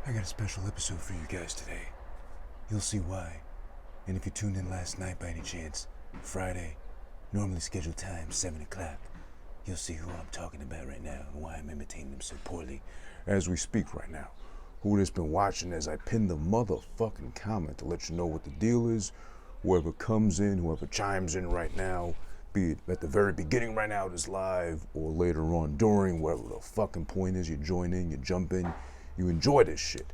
I got a special episode for you guys today. You'll see why. And if you tuned in last night by any chance, Friday, normally scheduled time, 7 o'clock, you'll see who I'm talking about right now and why I'm imitating them so poorly as we speak right now. Who has been watching as I pin the motherfucking comment to let you know what the deal is. Whoever comes in, whoever chimes in right now, be it at the very beginning right now, this live, or later on during, whatever the fucking point is, you join in, you jump in, you enjoy this shit.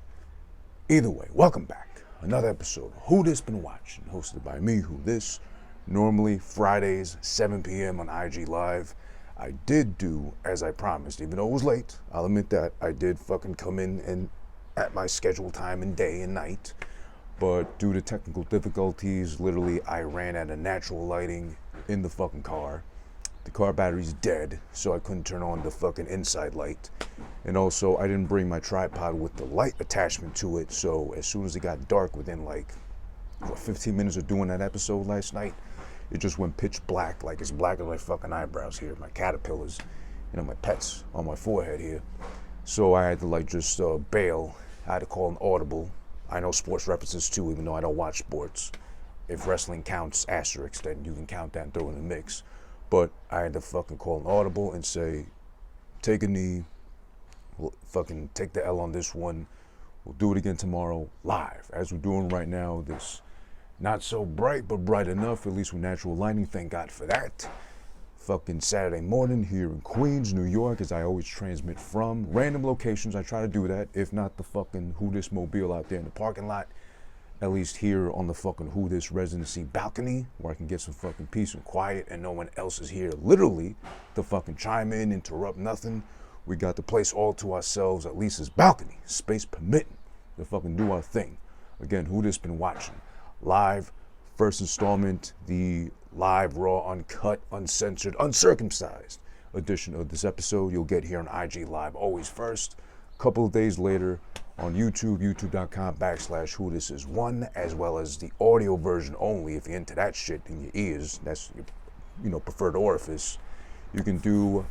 Either way, welcome back. Another episode of Who This Been Watching, hosted by me, Who This. Normally Fridays, 7 p.m. on IG Live. I did do as I promised, even though it was late. I'll admit that. I did fucking come in and at my scheduled time and day and night. But due to technical difficulties, literally I ran out of natural lighting in the fucking car. The car battery's dead, so I couldn't turn on the fucking inside light. And also, I didn't bring my tripod with the light attachment to it, so as soon as it got dark within 15 minutes of doing that episode last night, it just went pitch black, like it's black as my fucking eyebrows here, my caterpillars, my pets on my forehead here. So I had to just bail. I had to call an audible. I know sports references too, even though I don't watch sports. If wrestling counts asterisk, then you can count that and throw in the mix. But I had to fucking call an audible and say, take a knee, we'll fucking take the L on this one. We'll do it again tomorrow live, as we're doing right now. This not so bright, but bright enough, at least with natural lighting. Thank God for that. Fucking Saturday morning here in Queens, New York, as I always transmit from. Random locations, I try to do that. If not the fucking Who This mobile out there in the parking lot, at least here on the fucking Who This residency balcony, where I can get some fucking peace and quiet and no one else is here literally to fucking chime in, interrupt nothing. We got the place all to ourselves, at least as balcony, space permitting, to fucking do our thing. Again, Who This Been Watching. Live, first installment, the live, raw, uncut, uncensored, uncircumcised edition of this episode. You'll get here on IG Live always first. A couple of days later on YouTube, youtube.com/Who This Is One, as well as the audio version only. If you're into that shit in your ears, that's your preferred orifice. You can do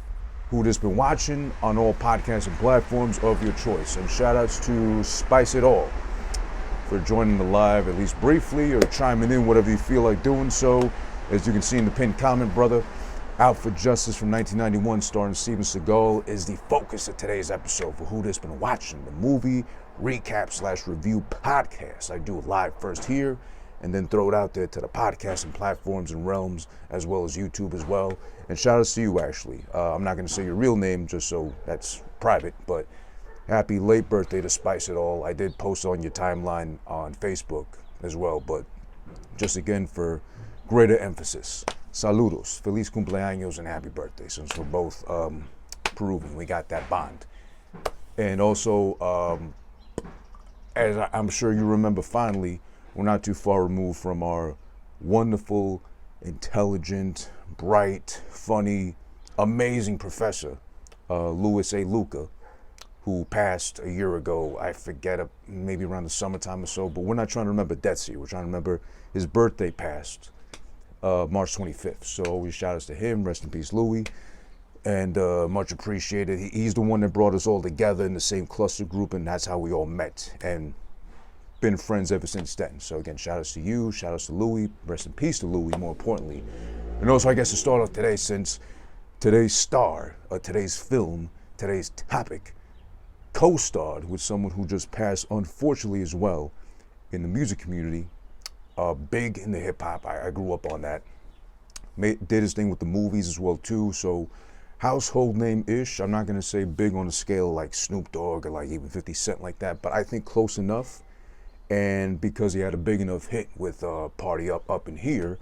Who This Been Watching on all podcasting platforms of your choice. And shout outs to Spice It All for joining the live, at least briefly, or chiming in, whatever you feel like doing so. As you can see in the pinned comment, brother, Out for Justice from 1991, starring Steven Seagal, is the focus of today's episode for Who This Been Watching, the movie recap/review podcast. I do it live first here, and then throw it out there to the podcasting platforms and realms, as well as YouTube as well. And shout outs to you, Ashley. I'm not going to say your real name, just so that's private, but happy late birthday to Spice It All. I did post on your timeline on Facebook as well, but just again for greater emphasis. Saludos, feliz cumpleaños, and happy birthday, since we're both Peruvian. We got that bond. And also, as I'm sure you remember fondly, we're not too far removed from our wonderful, intelligent, bright, funny, amazing professor, Louis A. Luca, who passed a year ago. I forget, maybe around the summertime or so, but we're not trying to remember deaths here. We're trying to remember his birthday passed March 25th. So always shout outs to him. Rest in peace, Louis. And much appreciated. He's the one that brought us all together in the same cluster group, and that's how we all met and been friends ever since then. So again, shout outs to you, shout outs to Louis. Rest in peace to Louis, more importantly. And also, I guess to start off today, since today's star, today's film, today's topic, co-starred with someone who just passed, unfortunately, as well, in the music community, big in the hip-hop. I grew up on that. Did his thing with the movies as well, too, so household name-ish. I'm not going to say big on a scale like Snoop Dogg or like even 50 Cent like that, but I think close enough. And because he had a big enough hit with Party Up in Here,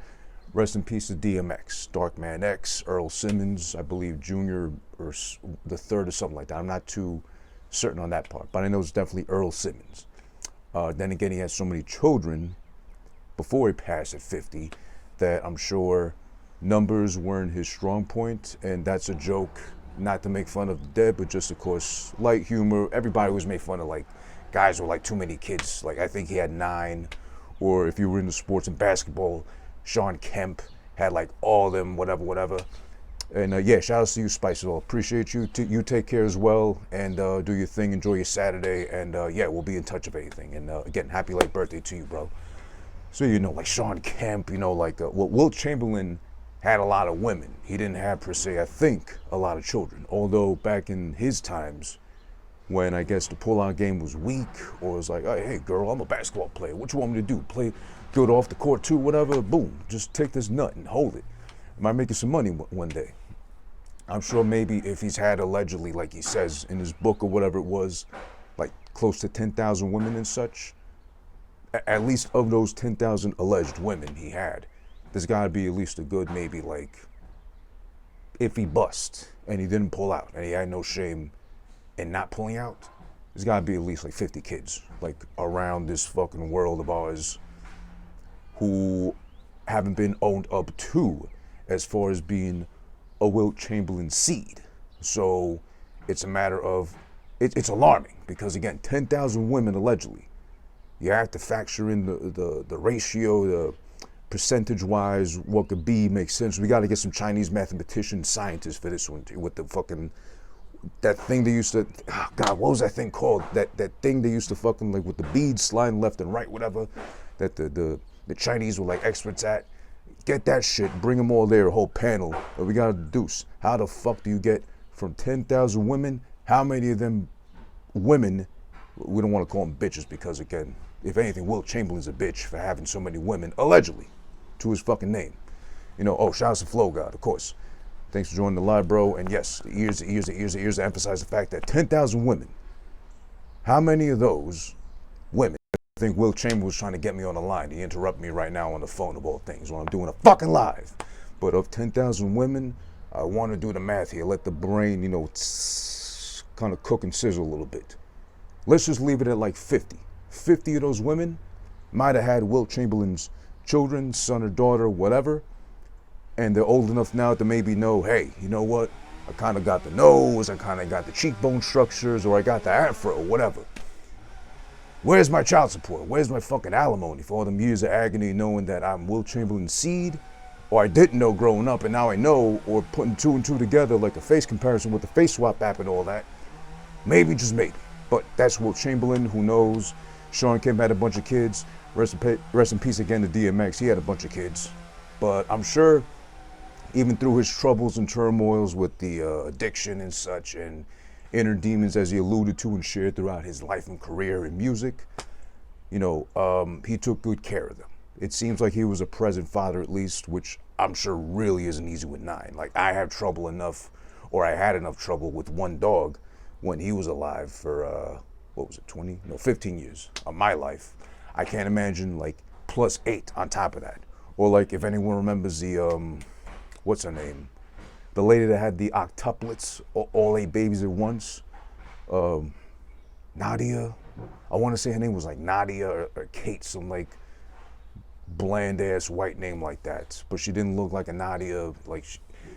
rest in peace to DMX, Darkman X, Earl Simmons, I believe Junior or the third or something like that. I'm not too certain on that part, but I know it's definitely Earl Simmons. Then again, he had so many children before he passed at 50 that I'm sure numbers weren't his strong point, and that's a joke, not to make fun of the dead, but just, of course, light humor. Everybody was made fun of, guys with, too many kids. I think he had 9, or if you were into sports and basketball, Sean Kemp had, all of them, whatever. And yeah, shout out to you, Spice. Well, appreciate you. You take care as well, and do your thing. Enjoy your Saturday, and yeah, we'll be in touch if anything. And again, happy late birthday to you, bro. So like Sean Kemp, like Wilt Chamberlain had a lot of women. He didn't have per se, I think, a lot of children. Although back in his times, when I guess the pull-out game was weak, or it was like, hey girl, I'm a basketball player. What you want me to do? Play good off the court too, whatever. Boom, just take this nut and hold it. Am I making some money one day? I'm sure maybe if he's had allegedly, like he says in his book or whatever it was, like close to 10,000 women and such, at least of those 10,000 alleged women he had, there's got to be at least a good maybe like, if he bust and he didn't pull out and he had no shame in not pulling out, there's got to be at least like 50 kids like around this fucking world of ours who haven't been owned up to as far as being a Wilt Chamberlain seed. So it's a matter of, it's alarming because again, 10,000 women allegedly. You have to factor in the ratio, the percentage-wise, what could be, makes sense. We got to get some Chinese mathematicians, scientists for this one with the fucking, that thing they used to, oh God, what was that thing called? That thing they used to fucking like with the beads sliding left and right, whatever, that the Chinese were like experts at. Get that shit, bring them all there, a whole panel, but we gotta deduce. How the fuck do you get from 10,000 women, how many of them women, we don't wanna call them bitches because again, if anything, Wilt Chamberlain's a bitch for having so many women, allegedly, to his fucking name. Oh, shout out to Flow God, of course. Thanks for joining the live, bro, and yes, the ears to emphasize the fact that 10,000 women, how many of those women, I think Wilt Chamberlain was trying to get me on the line. He interrupted me right now on the phone of all things when I'm doing a fucking live. But of 10,000 women, I want to do the math here. Let the brain, kind of cook and sizzle a little bit. Let's just leave it at like 50. 50 of those women might have had Wilt Chamberlain's children, son or daughter, whatever. And they're old enough now to maybe know, hey, you know what? I kind of got the nose, I kind of got the cheekbone structures, or I got the afro, whatever. Where's my child support? Where's my fucking alimony for all them years of agony knowing that I'm Wilt Chamberlain's seed? Or I didn't know growing up and now I know, or putting two and two together like a face comparison with the face swap app and all that. Maybe, just maybe. But that's Wilt Chamberlain, who knows. Sean Kemp had a bunch of kids. Rest in peace again to DMX, he had a bunch of kids. But I'm sure even through his troubles and turmoils with the addiction and such and inner demons, as he alluded to and shared throughout his life and career in music, he took good care of them. It seems like he was a present father at least, which I'm sure really isn't easy with 9. Like I have trouble enough, or I had enough trouble with one dog when he was alive for, 15 years of my life. I can't imagine like plus 8 on top of that. Or like if anyone remembers the, what's her name? The lady that had the octuplets, all 8 babies at once. Nadia. I want to say her name was like Nadia or Kate, some like bland ass white name like that. But she didn't look like a Nadia. Like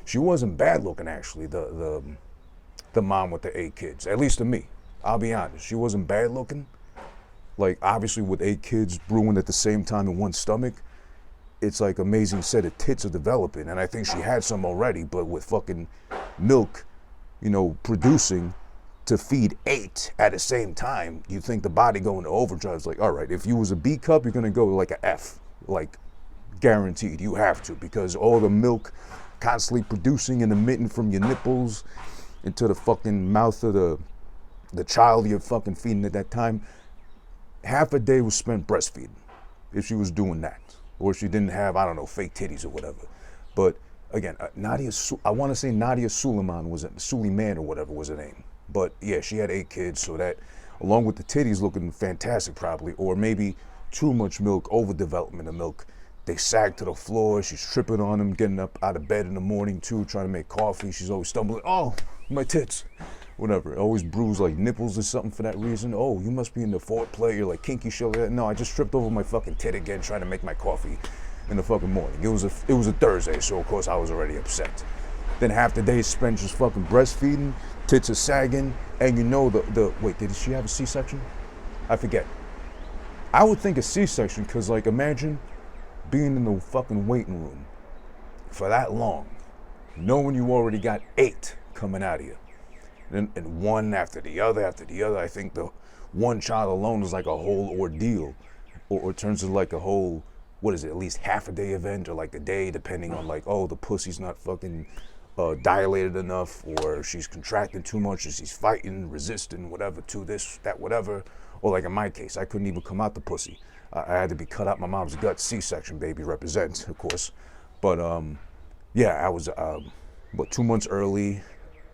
she wasn't bad looking actually. The mom with the 8 kids, at least to me. I'll be honest. She wasn't bad looking. Like obviously with 8 kids brewing at the same time in one stomach, it's like amazing set of tits are developing, and I think she had some already, but with fucking milk, producing to feed 8 at the same time, you think the body going to overdrive. It's like, all right, if you was a B cup, you're gonna go like a F, like guaranteed, you have to, because all the milk constantly producing and emitting from your nipples into the fucking mouth of the child you're fucking feeding at that time, half a day was spent breastfeeding, if she was doing that. Or she didn't have, I don't know, fake titties or whatever. But again, I want to say Nadia Suleiman Suleiman or whatever was her name. But yeah, she had 8 kids, so that, along with the titties looking fantastic probably, or maybe too much milk, overdevelopment of milk, they sag to the floor, she's tripping on them, getting up out of bed in the morning too, trying to make coffee, she's always stumbling, oh, my tits. Whatever, always bruise like nipples or something for that reason. Oh, you must be in the foreplay, you're like kinky shit like that. No, I just tripped over my fucking tit again trying to make my coffee in the fucking morning. It was a Thursday, so of course I was already upset. Then half the day is spent just fucking breastfeeding, tits are sagging, and wait, did she have a C-section? I forget. I would think a C-section, cause like imagine being in the fucking waiting room for that long knowing you already got 8 coming out of you. And one after the other. I think the one child alone is like a whole ordeal, or turns into like a whole, what is it, at least half a day event, or like a day, depending on like, oh, the pussy's not fucking dilated enough, or she's contracting too much, or she's fighting, resisting, whatever, to this, that, whatever. Or like in my case, I couldn't even come out the pussy. I had to be cut out my mom's gut, C-section, baby, represents, of course. But yeah, I was, 2 months early.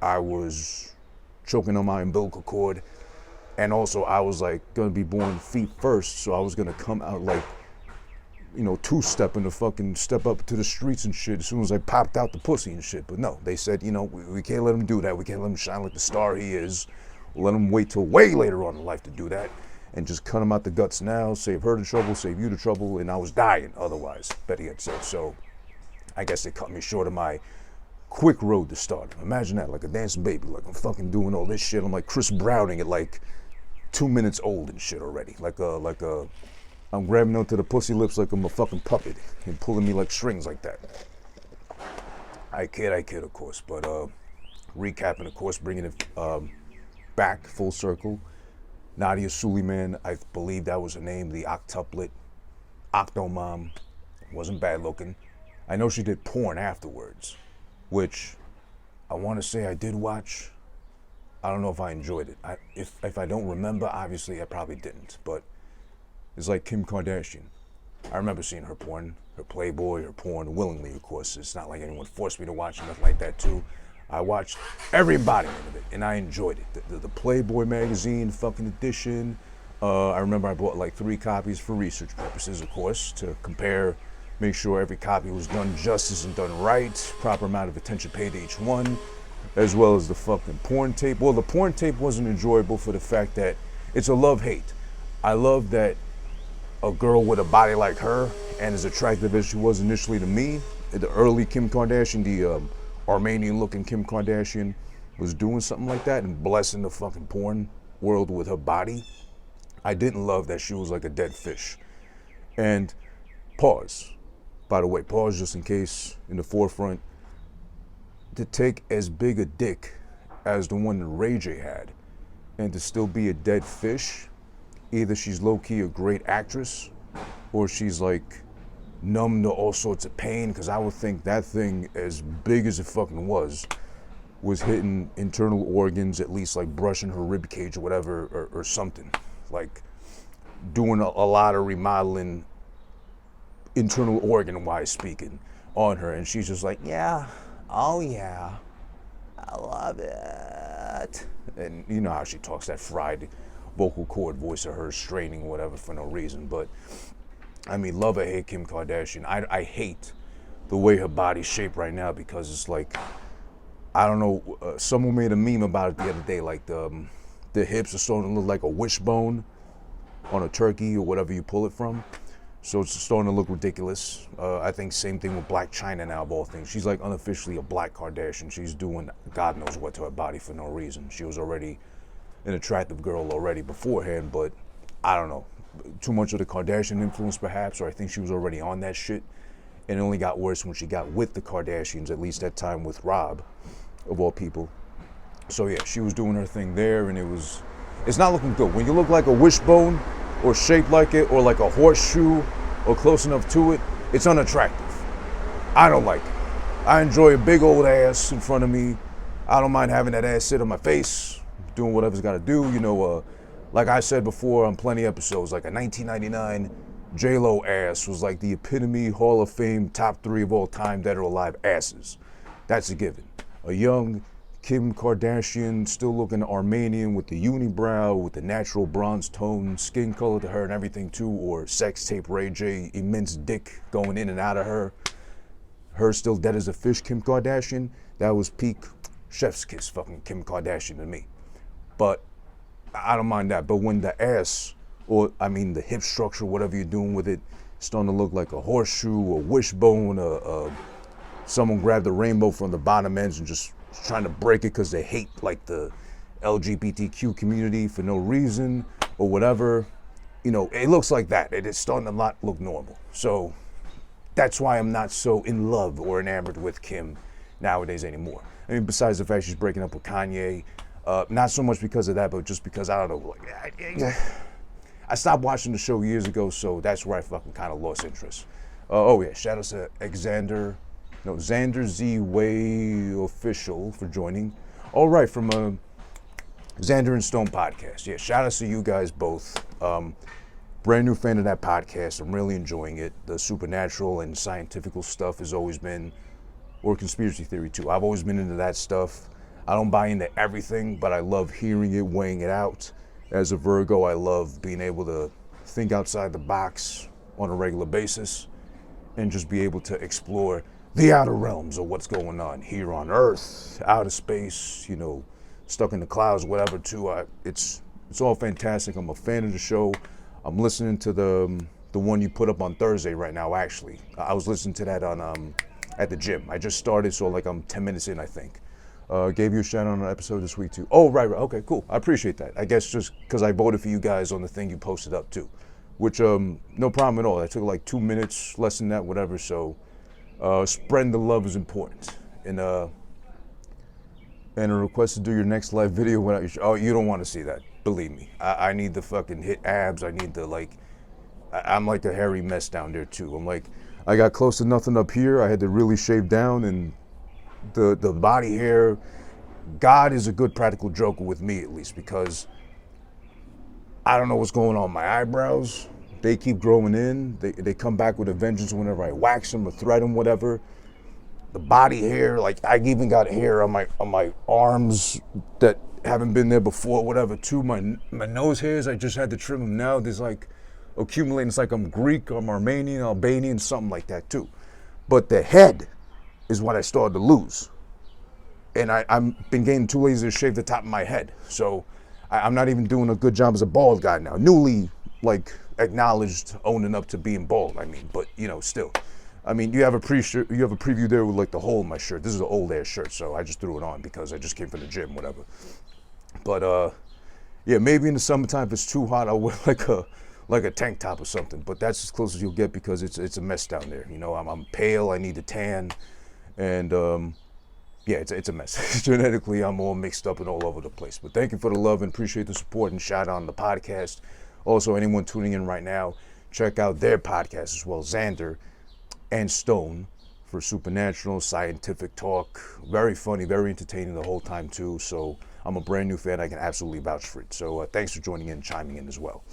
I was choking on my umbilical cord. And also I was like gonna be born feet first, so I was gonna come out like, you know, two-stepping to fucking step up to the streets and shit as soon as I popped out the pussy and shit. But no, they said, you know, we can't let him do that. We can't let him shine like the star he is. We'll let him wait till way later on in life to do that, and just cut him out the guts now, save her the trouble, save you the trouble, and I was dying otherwise, Betty had said. So I guess they cut me short of my quick road to stardom. Imagine that, like a dancing baby, like I'm fucking doing all this shit. I'm like Chris Browning at like 2 minutes old and shit already. I'm grabbing onto the pussy lips like I'm a fucking puppet and pulling me like strings like that. I kid, of course. But recapping, of course, bringing it back full circle. Nadia Suleiman, I believe that was her name, the octuplet, octomom, wasn't bad looking. I know she did porn afterwards, which I want to say I did watch. I don't know if I enjoyed it. If I don't remember, obviously I probably didn't, but it's like Kim Kardashian. I remember seeing her porn, her Playboy, her porn, willingly, of course. It's not like anyone forced me to watch it, nothing like that too. I watched every embodiment of it, and I enjoyed it. The Playboy magazine fucking edition. I remember I bought like 3 copies for research purposes, of course, to compare, make sure every copy was done justice and done right, proper amount of attention paid to each one, as well as the fucking porn tape. Well, the porn tape wasn't enjoyable for the fact that it's a love-hate. I love that a girl with a body like her, and as attractive as she was initially to me, the early Kim Kardashian, the Armenian-looking Kim Kardashian, was doing something like that and blessing the fucking porn world with her body. I didn't love that she was like a dead fish. And pause. By the way, pause just in case, in the forefront, to take as big a dick as the one that Ray J had and to still be a dead fish, either she's low-key a great actress or she's like numb to all sorts of pain, because I would think that thing, as big as it fucking was hitting internal organs, at least like brushing her rib cage or whatever, or something, like doing a lot of remodeling, internal organ-wise speaking, on her. And she's just like, yeah, oh yeah, I love it. And you know how she talks, that fried vocal cord voice of hers, straining whatever for no reason. But I mean, love or hate Kim Kardashian, I hate the way her body's shaped right now, because it's like, I don't know, someone made a meme about it the other day, like the hips are starting to look like a wishbone on a turkey or whatever you pull it from. So it's starting to look ridiculous. I think same thing with Black China now, of all things. She's like unofficially a Black Kardashian. She's doing God knows what to her body for no reason. She was already an attractive girl already beforehand, but I don't know. Too much of the Kardashian influence perhaps, or I think she was already on that shit. And it only got worse when she got with the Kardashians, at least that time with Rob, of all people. So yeah, she was doing her thing there, and it's not looking good. When you look like a wishbone, or shaped like it, or like a horseshoe, or close enough to it, it's unattractive. I don't like it. I enjoy a big old ass in front of me. I don't mind having that ass sit on my face, doing whatever's gotta do, you know. Like I said before on plenty of episodes, like a 1999 J-Lo ass was like the epitome Hall of Fame top 3 of all time dead or alive asses. That's a given. A young Kim Kardashian, still looking Armenian with the unibrow, with the natural bronze tone, skin color to her and everything too, or sex tape Ray J, immense dick going in and out of her. Her still dead as a fish Kim Kardashian, that was peak chef's kiss fucking Kim Kardashian to me. But I don't mind that. But when the ass, or I mean the hip structure, whatever you're doing with it, starting to look like a horseshoe, a wishbone, someone grabbed the rainbow from the bottom ends and just trying to break it because they hate like the LGBTQ community for no reason or whatever, you know, it looks like that. It is starting to not look normal. So that's why I'm not so in love or enamored with Kim nowadays anymore. I mean, besides the fact she's breaking up with Kanye, not so much because of that, but just because, I don't know, like, I stopped watching the show years ago, so that's where I fucking kind of lost interest. Oh yeah, shout out to Xander Z Way Official for joining. All right, from Xander and Stone podcast. Yeah, shout out to you guys both. Brand new fan of that podcast. I'm really enjoying it. The supernatural and scientific stuff has always been, or conspiracy theory too. I've always been into that stuff. I don't buy into everything, but I love hearing it, weighing it out. As a Virgo, I love being able to think outside the box on a regular basis and just be able to explore the outer realms of what's going on here on Earth, outer space, you know, stuck in the clouds, whatever too. It's all fantastic. I'm a fan of the show. I'm listening to the one you put up on Thursday right now, actually. I was listening to that on at the gym. I just started, so like I'm 10 minutes in, I think. Gave you a shout out on an episode this week too. Oh, right, okay, cool. I appreciate that. I guess just because I voted for you guys on the thing you posted up too, which no problem at all. That took like 2 minutes, less than that, whatever. So spreading the love is important. And a request to do your next live video without your oh, you don't want to see that. Believe me, I need the fucking hit abs. I need the like. I'm like a hairy mess down there too. I'm like, I got close to nothing up here. I had to really shave down, and the body hair. God is a good practical joker with me, at least, because I don't know what's going on. My eyebrows, they keep growing in. They come back with a vengeance whenever I wax them or thread them, whatever. The body hair, like I even got hair on my arms that haven't been there before, whatever. Too, my nose hairs, I just had to trim them now. There's like accumulating. It's like I'm Greek, I'm Armenian, Albanian, something like that too. But the head is what I started to lose, and I've been getting too lazy to shave the top of my head. So I'm not even doing a good job as a bald guy now. Newly like acknowledged, owning up to being bald. I mean, but you know, still. I mean, you have a preview there with like the hole in my shirt. This is an old ass shirt, so I just threw it on because I just came from the gym, whatever. But yeah, maybe in the summertime if it's too hot, I'll wear like a tank top or something. But that's as close as you'll get because it's a mess down there. You know, I'm pale. I need a tan, and yeah, it's a mess. Genetically, I'm all mixed up and all over the place. But thank you for the love and appreciate the support and shout out on the podcast. Also, anyone tuning in right now, check out their podcast as well, Xander and Stone, for supernatural, scientific talk. Very funny, very entertaining the whole time too. So I'm a brand new fan. I can absolutely vouch for it. So thanks for joining in, chiming in as well.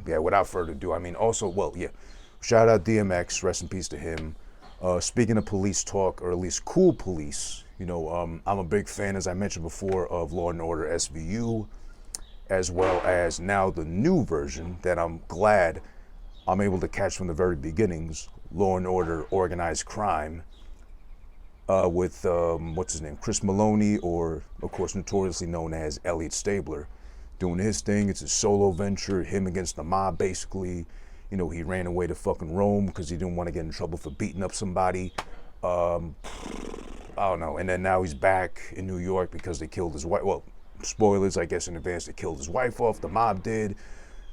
Yeah, without further ado, I mean, also, well, yeah, shout out DMX, rest in peace to him. Speaking of police talk, or at least cool police, you know, I'm a big fan, as I mentioned before, of Law and Order SVU, as well as now the new version that I'm glad I'm able to catch from the very beginnings, Law and Order Organized Crime, with, what's his name, Chris Maloney, or, of course, notoriously known as Elliot Stabler, doing his thing. It's a solo venture, him against the mob, basically. You know, he ran away to fucking Rome because he didn't want to get in trouble for beating up somebody. I don't know. And then now he's back in New York because they killed his wife. Well, spoilers, I guess, in advance. They killed his wife off. The mob did.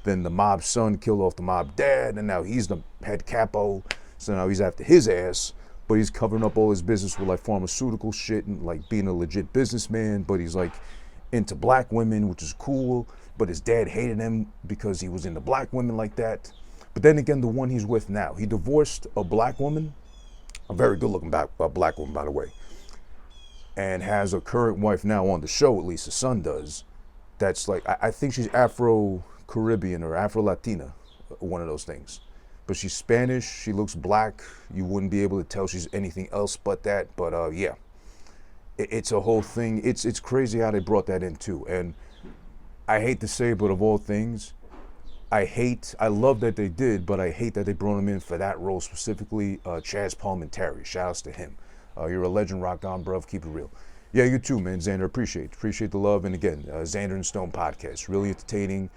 Then the mob's son killed off the mob dad. And now he's the head capo. So now he's after his ass. But he's covering up all his business with like pharmaceutical shit and like being a legit businessman. But he's like into black women, which is cool. But his dad hated him because he was into black women like that. But then again, the one he's with now, he divorced a black woman, a very good-looking black woman, by the way, and has a current wife now on the show, at least his son does, that's like, I think she's Afro-Caribbean or Afro-Latina, one of those things. But she's Spanish, she looks black, you wouldn't be able to tell she's anything else but that, but yeah. It's a whole thing, it's crazy how they brought that in too, and I hate to say, but of all things, I love that they did, but I hate that they brought him in for that role specifically. Chaz Palminteri, shout outs to him. You're a legend, rock on, bruv, keep it real. Yeah, you too, man, Xander, appreciate the love. And again, Xander and Stone podcast, really entertaining,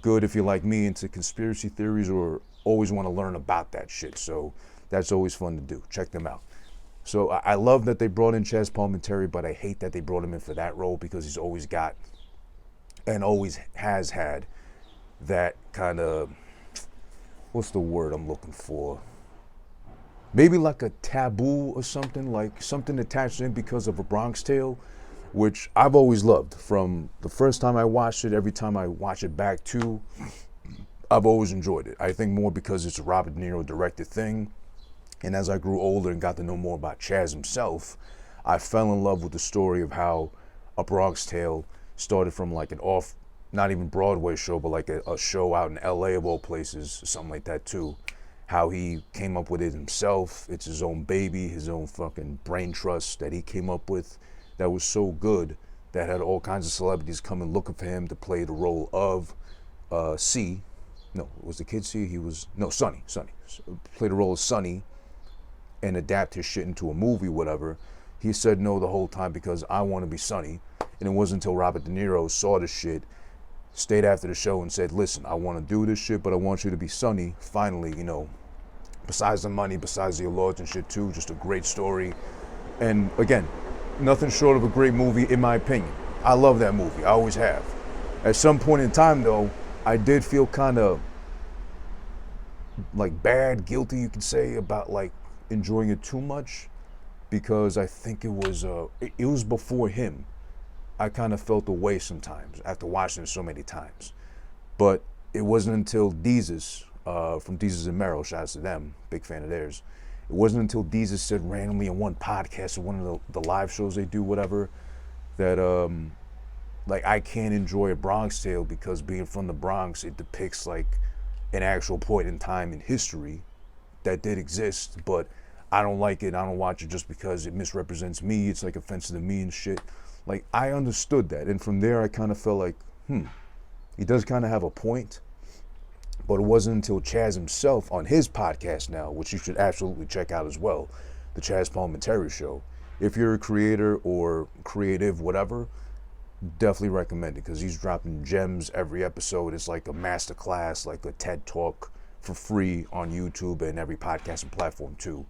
good if you're like me into conspiracy theories or always want to learn about that shit. So that's always fun to do. Check them out. So I love that they brought in Chaz Palminteri, but I hate that they brought him in for that role because he's always got and always has had that kind of, what's the word I'm looking for? maybe like a taboo or something, like something attached in because of A Bronx Tale, which I've always loved. From the first time I watched it, every time I watch it back too, I've always enjoyed it. I think more because it's a Robert De Niro directed thing. And as I grew older and got to know more about Chaz himself, I fell in love with the story of how A Bronx Tale started from like an off, not even Broadway show, but like a show out in LA of all places, something like that too. How he came up with it himself. It's his own baby, his own fucking brain trust that he came up with that was so good that had all kinds of celebrities coming looking for him to play the role of C. No, was the kid C? He was, no, Sonny. Play the role of Sonny and adapt his shit into a movie, whatever. He said no the whole time because I want to be Sonny. And it wasn't until Robert De Niro saw the shit, stayed after the show and said, listen, I want to do this shit, but I want you to be Sonny. Finally, you know, besides the money, besides the awards and shit too, just a great story. And again, nothing short of a great movie in my opinion. I love that movie, I always have. At some point in time though, I did feel kind of like bad, guilty you could say, about like enjoying it too much, because I think it was before him. I kind of felt away sometimes after watching it so many times. But it wasn't until Deezus, from Deezus and Meryl, shout out to them, big fan of theirs. It wasn't until Deezus said randomly in one podcast or one of the live shows they do, whatever, that like I can't enjoy A Bronx Tale because being from the Bronx, it depicts like an actual point in time in history that did exist, but I don't like it, I don't watch it just because it misrepresents me, it's like offensive to me and shit. Like, I understood that, and from there I kind of felt like, he does kind of have a point, but it wasn't until Chaz himself on his podcast now, which you should absolutely check out as well, the Chaz Parliamentary Show. If you're a creator or creative, whatever, definitely recommend it, because he's dropping gems every episode. It's like a masterclass, like a TED Talk for free on YouTube and every podcasting platform too.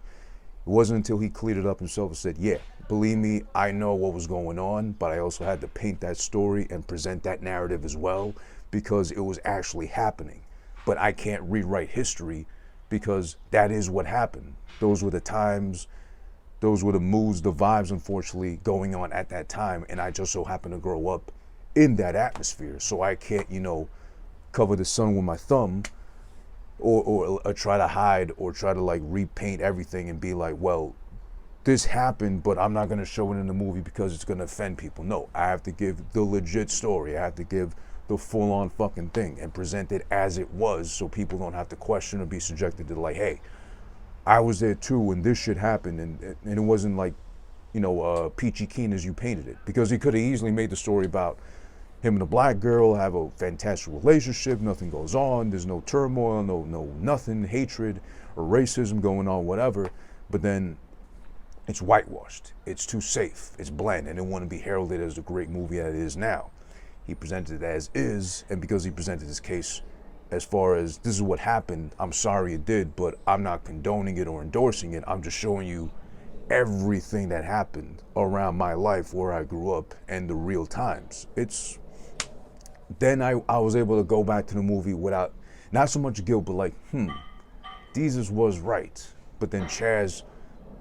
It wasn't until he cleared it up himself and said, yeah, believe me, I know what was going on, but I also had to paint that story and present that narrative as well because it was actually happening. But I can't rewrite history because that is what happened. Those were the times, those were the moods, the vibes, unfortunately, going on at that time. And I just so happened to grow up in that atmosphere. So I can't, you know, cover the sun with my thumb or try to hide or try to like repaint everything and be like, well, this happened, but I'm not going to show it in the movie because it's going to offend people. No, I have to give the legit story. I have to give the full-on fucking thing and present it as it was so people don't have to question or be subjected to like, hey, I was there too when this shit happened, and it wasn't like, you know, peachy keen as you painted it, because he could have easily made the story about him and a black girl have a fantastic relationship, nothing goes on, there's no turmoil, no nothing, hatred or racism going on, whatever, but then it's whitewashed, it's too safe, it's bland, and it wouldn't be heralded as the great movie that it is now. He presented it as is, and because he presented his case as far as this is what happened, I'm sorry it did, but I'm not condoning it or endorsing it, I'm just showing you everything that happened around my life where I grew up and the real times. Then I was able to go back to the movie without, not so much guilt, but like, Deezus was right, but then Chaz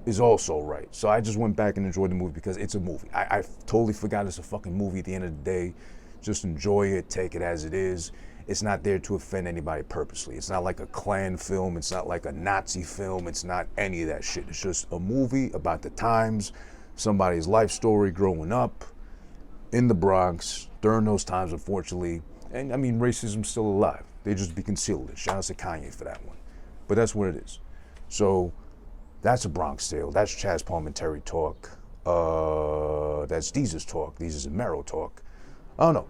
is also right. So I just went back and enjoyed the movie because it's a movie. I totally forgot it's a fucking movie at the end of the day. Just enjoy it, take it as it is. It's not there to offend anybody purposely. It's not like a Klan film, it's not like a Nazi film, it's not any of that shit. It's just a movie about the times, somebody's life story growing up in the Bronx during those times, unfortunately. And I mean, racism's still alive. They just be concealed it. Shout out to Kanye for that one. But that's what it is. So that's A Bronx Tale. That's Chaz Parliamentary Talk. That's Deezus Talk. Deezus and Meryl Talk. I don't know.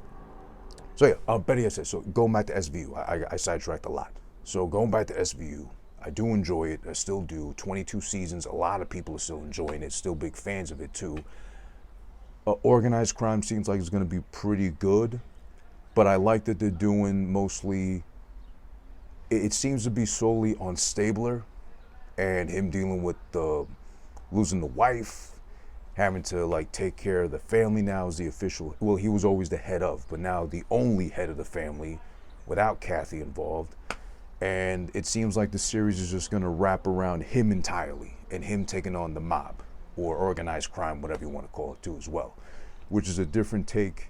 So yeah, better yet said, so going back to SVU, I sidetracked a lot. So going back to SVU, I do enjoy it, I still do. 22 seasons, a lot of people are still enjoying it, still big fans of it too. Organized crime seems like it's gonna be pretty good, but I like that they're doing mostly, it seems to be solely on Stabler and him dealing with losing the wife, having to like take care of the family now as the official, well, he was always the head of, but now the only head of the family without Kathy involved. And it seems like the series is just going to wrap around him entirely and him taking on the mob or organized crime, whatever you want to call it too as well, which is a different take.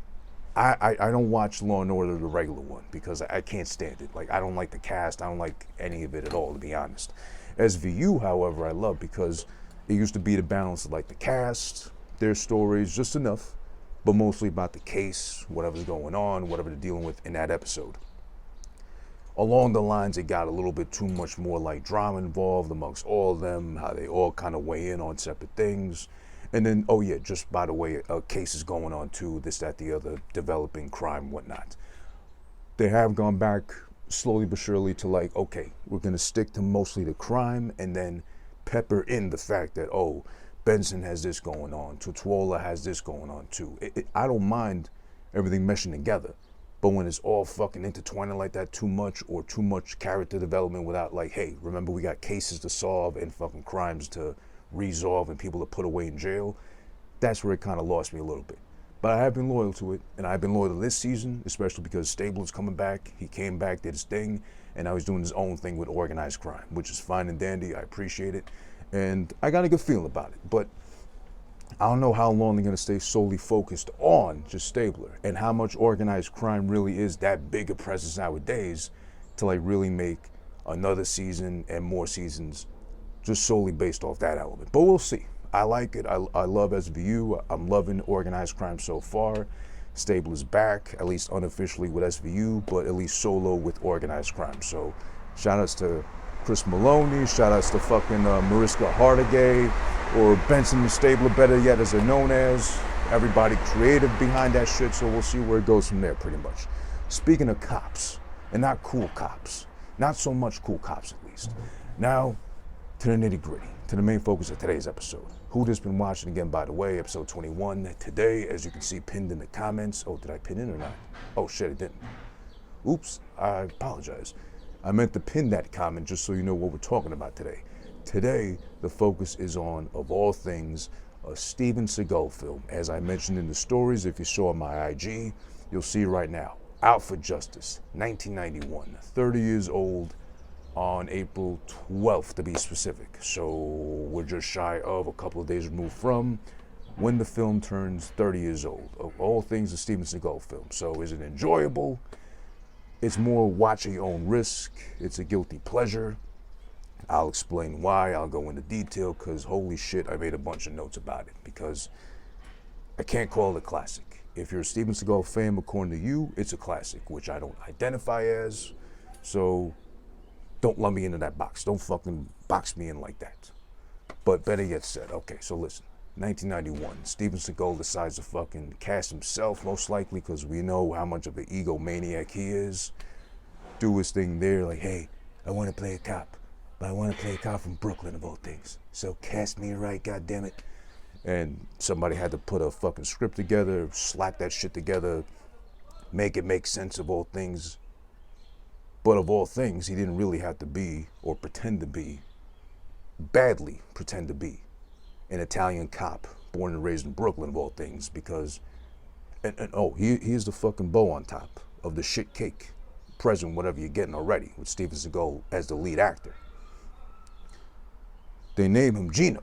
I don't watch Law and Order, the regular one, because I can't stand it. Like, I don't like the cast. I don't like any of it at all, to be honest. SVU, however, I love because it used to be the balance of like the cast, their stories, just enough, but mostly about the case, whatever's going on, whatever they're dealing with in that episode. Along the lines, it got a little bit too much more like drama involved amongst all of them, how they all kind of weigh in on separate things. And then, oh yeah, just by the way, a case is going on too, this, that, the other, developing crime, whatnot. They have gone back slowly but surely to like, okay, we're going to stick to mostly the crime and then pepper in the fact that, oh, Benson has this going on, Tutuola has this going on too. I don't mind everything meshing together, but when it's all fucking intertwining like that too much, or too much character development without like, hey, remember we got cases to solve and fucking crimes to resolve and people to put away in jail, that's where it kind of lost me a little bit. But I have been loyal to it, and I've been loyal to this season, especially because Stabler's coming back. He came back, did his thing, and now he's doing his own thing with organized crime, which is fine and dandy. I appreciate it, and I got a good feeling about it. But I don't know how long they're going to stay solely focused on just Stabler, and how much organized crime really is that big a presence nowadays to like really make another season and more seasons just solely based off that element. But we'll see. I like it. I love SVU. I'm loving organized crime so far. Stabler's back, at least unofficially with SVU, but at least solo with organized crime. So shout outs to Chris Maloney, shout outs to fucking Mariska Hargitay, or Benson and Stabler, better yet, as they're known as. Everybody creative behind that shit, so we'll see where it goes from there, pretty much. Speaking of cops, and not cool cops, not so much cool cops at least. Now, to the nitty gritty, to the main focus of today's episode. Who just been watching again, by the way, episode 21 today, as you can see pinned in the comments. Oh, did I pin it or not? Oh shit, I didn't. Oops, I apologize. I meant to pin that comment just so you know what we're talking about today. Today, the focus is on, of all things, a Steven Seagal film. As I mentioned in the stories, if you saw my IG, you'll see right now. Out for Justice, 1991, 30 years old, on April 12th to be specific. So we're just shy of a couple of days removed from when the film turns 30 years old. Of all things, a Steven Seagal film. So is it enjoyable? It's more watch at your own risk. It's a guilty pleasure. I'll explain why. I'll go into detail because holy shit, I made a bunch of notes about it because I can't call it a classic. If you're a Steven Seagal fan, according to you, it's a classic, which I don't identify as. So don't lump me into that box. Don't fucking box me in like that. But better yet said. Okay, so listen. 1991. Steven Seagal decides to fucking cast himself, most likely, because we know how much of an egomaniac he is. Do his thing there, like, hey, I want to play a cop, but I want to play a cop from Brooklyn, of all things. So cast me right, goddammit. And somebody had to put a fucking script together, slap that shit together, make it make sense of all things. But of all things, he didn't really have to be, or pretend to be, badly pretend to be, an Italian cop born and raised in Brooklyn, of all things, because, here's the fucking bow on top of the shit cake present, whatever you're getting already, with Steven Seagal as the lead actor. They name him Gino,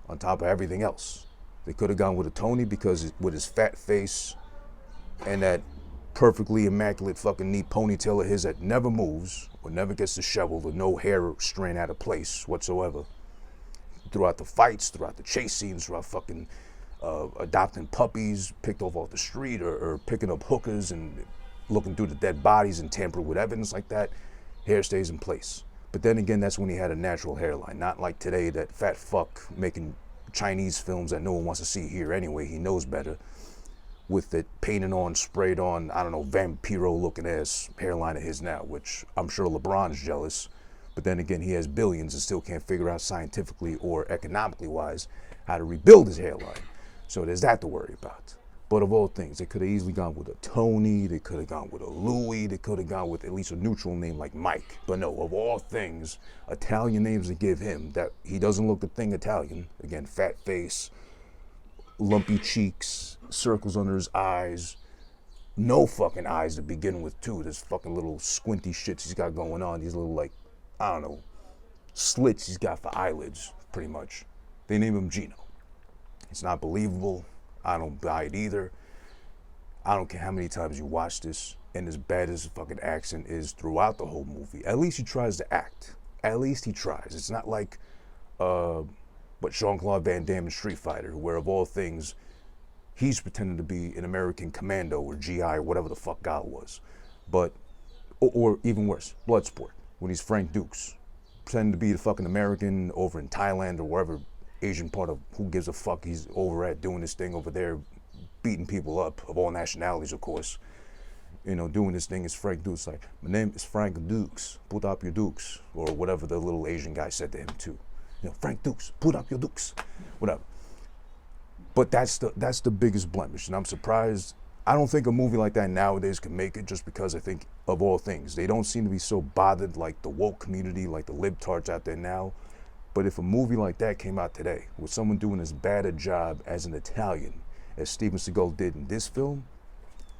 on top of everything else. They could have gone with a Tony because with his fat face and that perfectly immaculate fucking neat ponytail of his that never moves or never gets disheveled or no hair strand out of place whatsoever. Throughout the fights, throughout the chase scenes, throughout fucking adopting puppies picked off the street or picking up hookers and looking through the dead bodies and tampering with evidence like that, hair stays in place. But then again, that's when he had a natural hairline, not like today, that fat fuck making Chinese films that no one wants to see here anyway. He knows better. With it painted on, sprayed on, I don't know, vampiro looking ass hairline of his now, which I'm sure LeBron's jealous. But then again, he has billions and still can't figure out scientifically or economically wise how to rebuild his hairline. So there's that to worry about. But of all things, they could have easily gone with a Tony, they could have gone with a Louis, they could have gone with at least a neutral name like Mike. But no, of all things, Italian names to give him, that he doesn't look a thing Italian. Again, fat face, lumpy cheeks, circles under his eyes, no fucking eyes to begin with, too. This fucking little squinty shits he's got going on. These little, like, I don't know, slits he's got for eyelids, pretty much. They name him Gino. It's not believable. I don't buy it either. I don't care how many times you watch this, and as bad as the fucking accent is throughout the whole movie, at least he tries to act. At least he tries. It's not like, Jean-Claude Van Damme in Street Fighter, where of all things, he's pretending to be an American commando or GI or whatever the fuck God was. But, or even worse, Bloodsport, when he's Frank Dukes, pretending to be the fucking American over in Thailand or wherever Asian part of who gives a fuck he's over at, doing this thing over there, beating people up of all nationalities, of course. You know, doing this thing is Frank Dukes, like, my name is Frank Dukes, put up your dukes, or whatever the little Asian guy said to him too. You know, Frank Dukes, put up your dukes, whatever. But that's the biggest blemish, and I'm surprised. I don't think a movie like that nowadays can make it, just because I think, of all things, they don't seem to be so bothered like the woke community, like the libtards out there now. But if a movie like that came out today, with someone doing as bad a job as an Italian as Steven Seagal did in this film,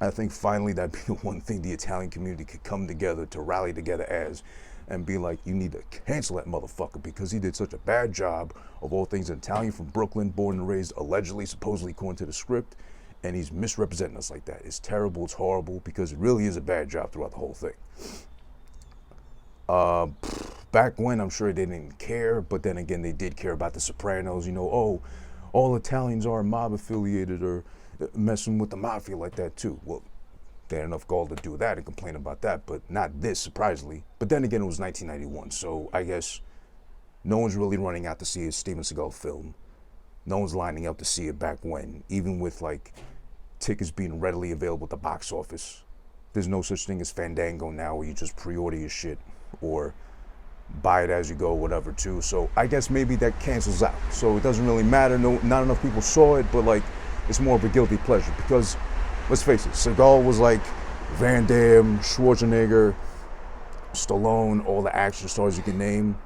I think finally that'd be the one thing the Italian community could come together to rally together as, and be like, you need to cancel that motherfucker because he did such a bad job, of all things, an Italian from Brooklyn, born and raised allegedly, supposedly according to the script, and he's misrepresenting us like that. It's terrible, it's horrible, because it really is a bad job throughout the whole thing. Back when, I'm sure they didn't care, but then again, they did care about The Sopranos, you know, oh, all Italians are mob affiliated or messing with the mafia like that too. Well, they had enough gall to do that and complain about that, but not this, surprisingly. But then again, it was 1991, so I guess no one's really running out to see a Steven Seagal film. No one's lining up to see it back when, even with like tickets being readily available at the box office. There's no such thing as Fandango now where you just pre-order your shit or buy it as you go, whatever too. So I guess maybe that cancels out. So it doesn't really matter. No, not enough people saw it, but like it's more of a guilty pleasure because let's face it, Segal was like Van Damme, Schwarzenegger, Stallone, all the action stars you can name,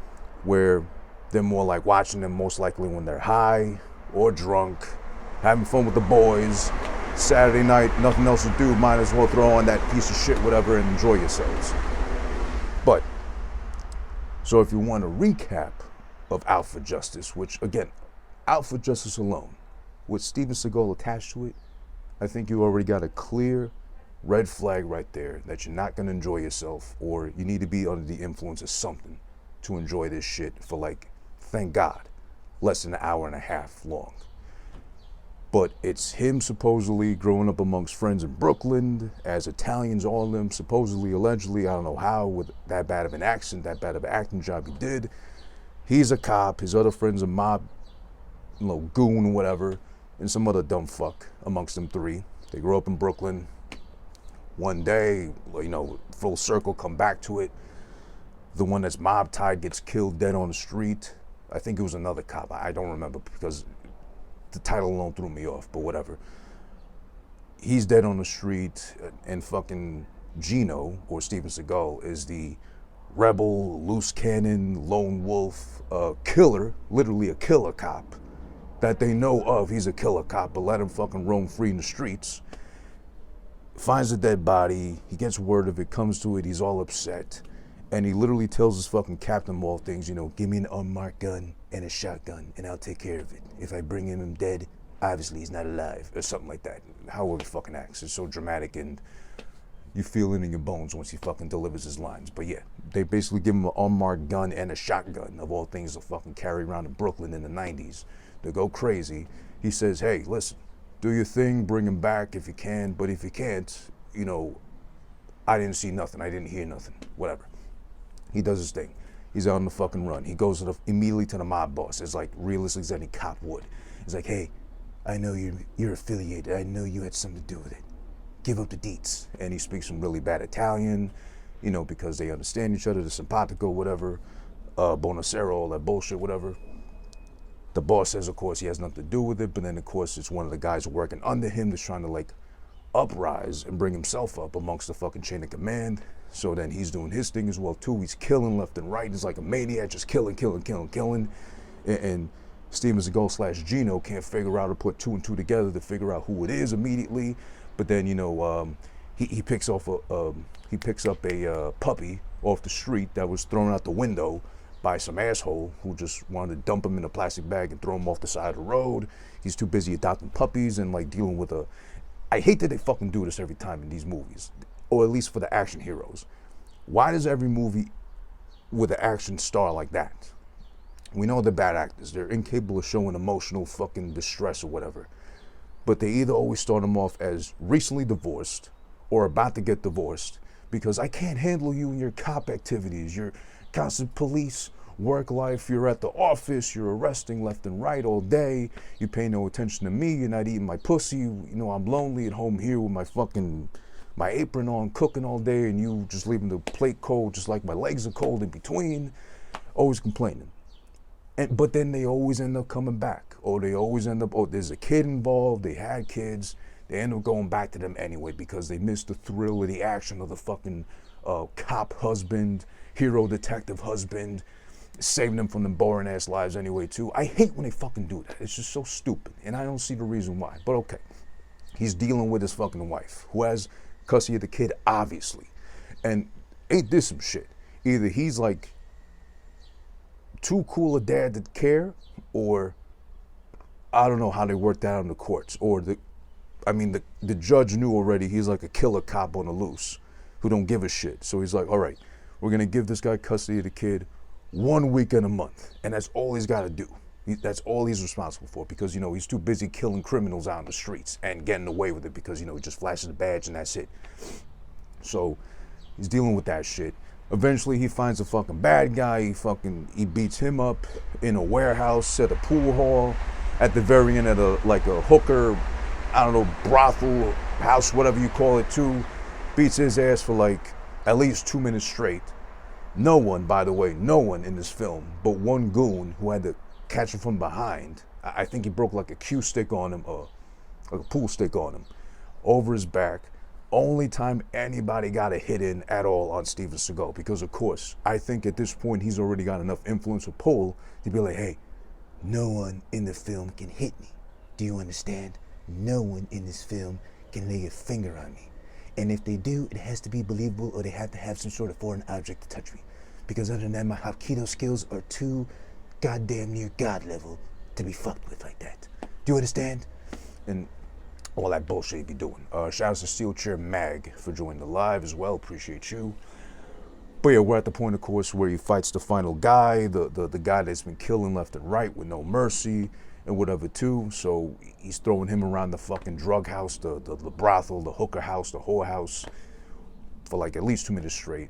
where they're more like watching them most likely when they're high or drunk, having fun with the boys. Saturday night, nothing else to do, might as well throw on that piece of shit, whatever, and enjoy yourselves. But, so if you want a recap of Out for Justice, which again, Out for Justice alone, with Steven Seagal attached to it, I think you already got a clear red flag right there that you're not gonna enjoy yourself, or you need to be under the influence of something to enjoy this shit for like, thank God, less than an hour and a half long. But it's him supposedly growing up amongst friends in Brooklyn as Italians, all of them supposedly, allegedly, I don't know how, with that bad of an accent, that bad of an acting job he did. He's a cop, his other friends a mob, you know, goon, whatever, and some other dumb fuck amongst them three. They grew up in Brooklyn. One day, you know, full circle, come back to it. The one that's mob tied gets killed dead on the street. I think it was another cop. I don't remember because the title alone threw me off, but whatever. He's dead on the street, and fucking Gino, or Steven Seagal, is the rebel, loose cannon, lone wolf, killer, literally a killer cop that they know of. He's a killer cop, but let him fucking roam free in the streets. Finds a dead body, he gets word of it, comes to it, he's all upset. And he literally tells his fucking captain of all things, you know, give me an unmarked gun and a shotgun and I'll take care of it. If I bring him dead, obviously he's not alive, or something like that. However he fucking acts, it's so dramatic and you feel it in your bones once he fucking delivers his lines. But yeah, they basically give him an unmarked gun and a shotgun, of all things to fucking carry around in Brooklyn in the 90s. To go crazy. He says, hey, listen, do your thing, bring him back if you can, but if you can't, you know, I didn't see nothing, I didn't hear nothing, whatever. He does his thing. He's out on the fucking run. He goes immediately to the mob boss. It's like realistic as any cop would. He's like, hey, I know you're affiliated. I know you had something to do with it. Give up the deets. And he speaks some really bad Italian, you know, because they understand each other, the simpatico, whatever, bonacero, all that bullshit, whatever. The boss says, of course, he has nothing to do with it, but then, of course, it's one of the guys working under him that's trying to, like, uprise and bring himself up amongst the fucking chain of command. So then he's doing his thing as well, too. He's killing left and right. He's like a maniac, just killing. And Steven Seagal / Gino can't figure out or put two and two together to figure out who it is immediately. But then, you know, he picks up a puppy off the street that was thrown out the window by some asshole who just wanted to dump him in a plastic bag and throw him off the side of the road. He's too busy adopting puppies and like dealing with I hate that they fucking do this every time in these movies, or at least for the action heroes. Why does every movie with an action star like that? We know they're bad actors. They're incapable of showing emotional fucking distress or whatever. But they either always start them off as recently divorced or about to get divorced because I can't handle you and your cop activities, your constant police work life, you're at the office, you're arresting left and right all day, you pay no attention to me, you're not eating my pussy, you know, I'm lonely at home here with my apron on, cooking all day, and you just leaving the plate cold, just like my legs are cold in between, always complaining. But then they always end up coming back, or they always end up, there's a kid involved, they had kids, they end up going back to them anyway because they missed the thrill of the action of the fucking cop husband, hero detective husband, saving them from them boring ass lives anyway too. I hate when they fucking do that. It's just so stupid, and I don't see the reason why, but okay. He's dealing with his fucking wife, who has custody of the kid, obviously. And ain't this some shit? Either he's like too cool a dad to care, or I don't know how they worked that out in the courts, or the judge knew already he's like a killer cop on the loose who don't give a shit. So he's like, all right, we're gonna give this guy custody of the kid 1 weekend a month, and that's all he's got to do. That's all he's responsible for because, you know, he's too busy killing criminals out in the streets and getting away with it because, you know, he just flashes a badge and that's it. So he's dealing with that shit. Eventually he finds a fucking bad guy. He beats him up in a warehouse at a pool hall at the very end at a hooker, I don't know, brothel, house, whatever you call it too. Beats his ass for like at least 2 minutes straight. No one, by the way, no one in this film but one goon who had to catch him from behind. I think he broke like a cue stick on him, like a pool stick on him, over his back. Only time anybody got a hit in at all on Steven Seagal, because of course, I think at this point he's already got enough influence or pull to be like, hey, no one in the film can hit me. Do you understand? No one in this film can lay a finger on me. And if they do, it has to be believable, or they have to have some sort of foreign object to touch me. Because other than that, my Hapkido skills are too goddamn near God level to be fucked with like that. Do you understand? And all that bullshit he be doing. Shout out to Steel Chair Mag for joining the live as well. Appreciate you. But yeah, we're at the point, of course, where he fights the final guy, the guy that's been killing left and right with no mercy and whatever too. So he's throwing him around the fucking drug house, the brothel, the hooker house, the whore house for like at least 2 minutes straight.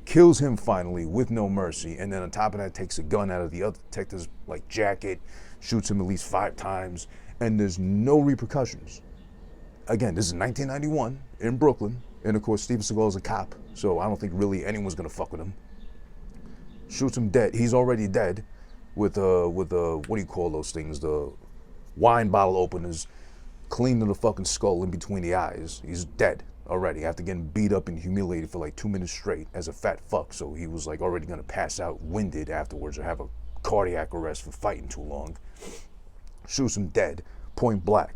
Kills him finally with no mercy, and then on top of that takes a gun out of the other detective's like jacket, shoots him at least 5 times, and there's no repercussions. Again, this is 1991 in Brooklyn, and of course Steven Seagal is a cop, so I don't think really anyone's gonna fuck with him. Shoots him dead. He's already dead with what do you call those things? The wine bottle openers clean to the fucking skull in between the eyes. He's dead already after getting beat up and humiliated for like 2 minutes straight as a fat fuck. So he was like already gonna pass out winded afterwards or have a cardiac arrest for fighting too long. Shoots him dead, point blank,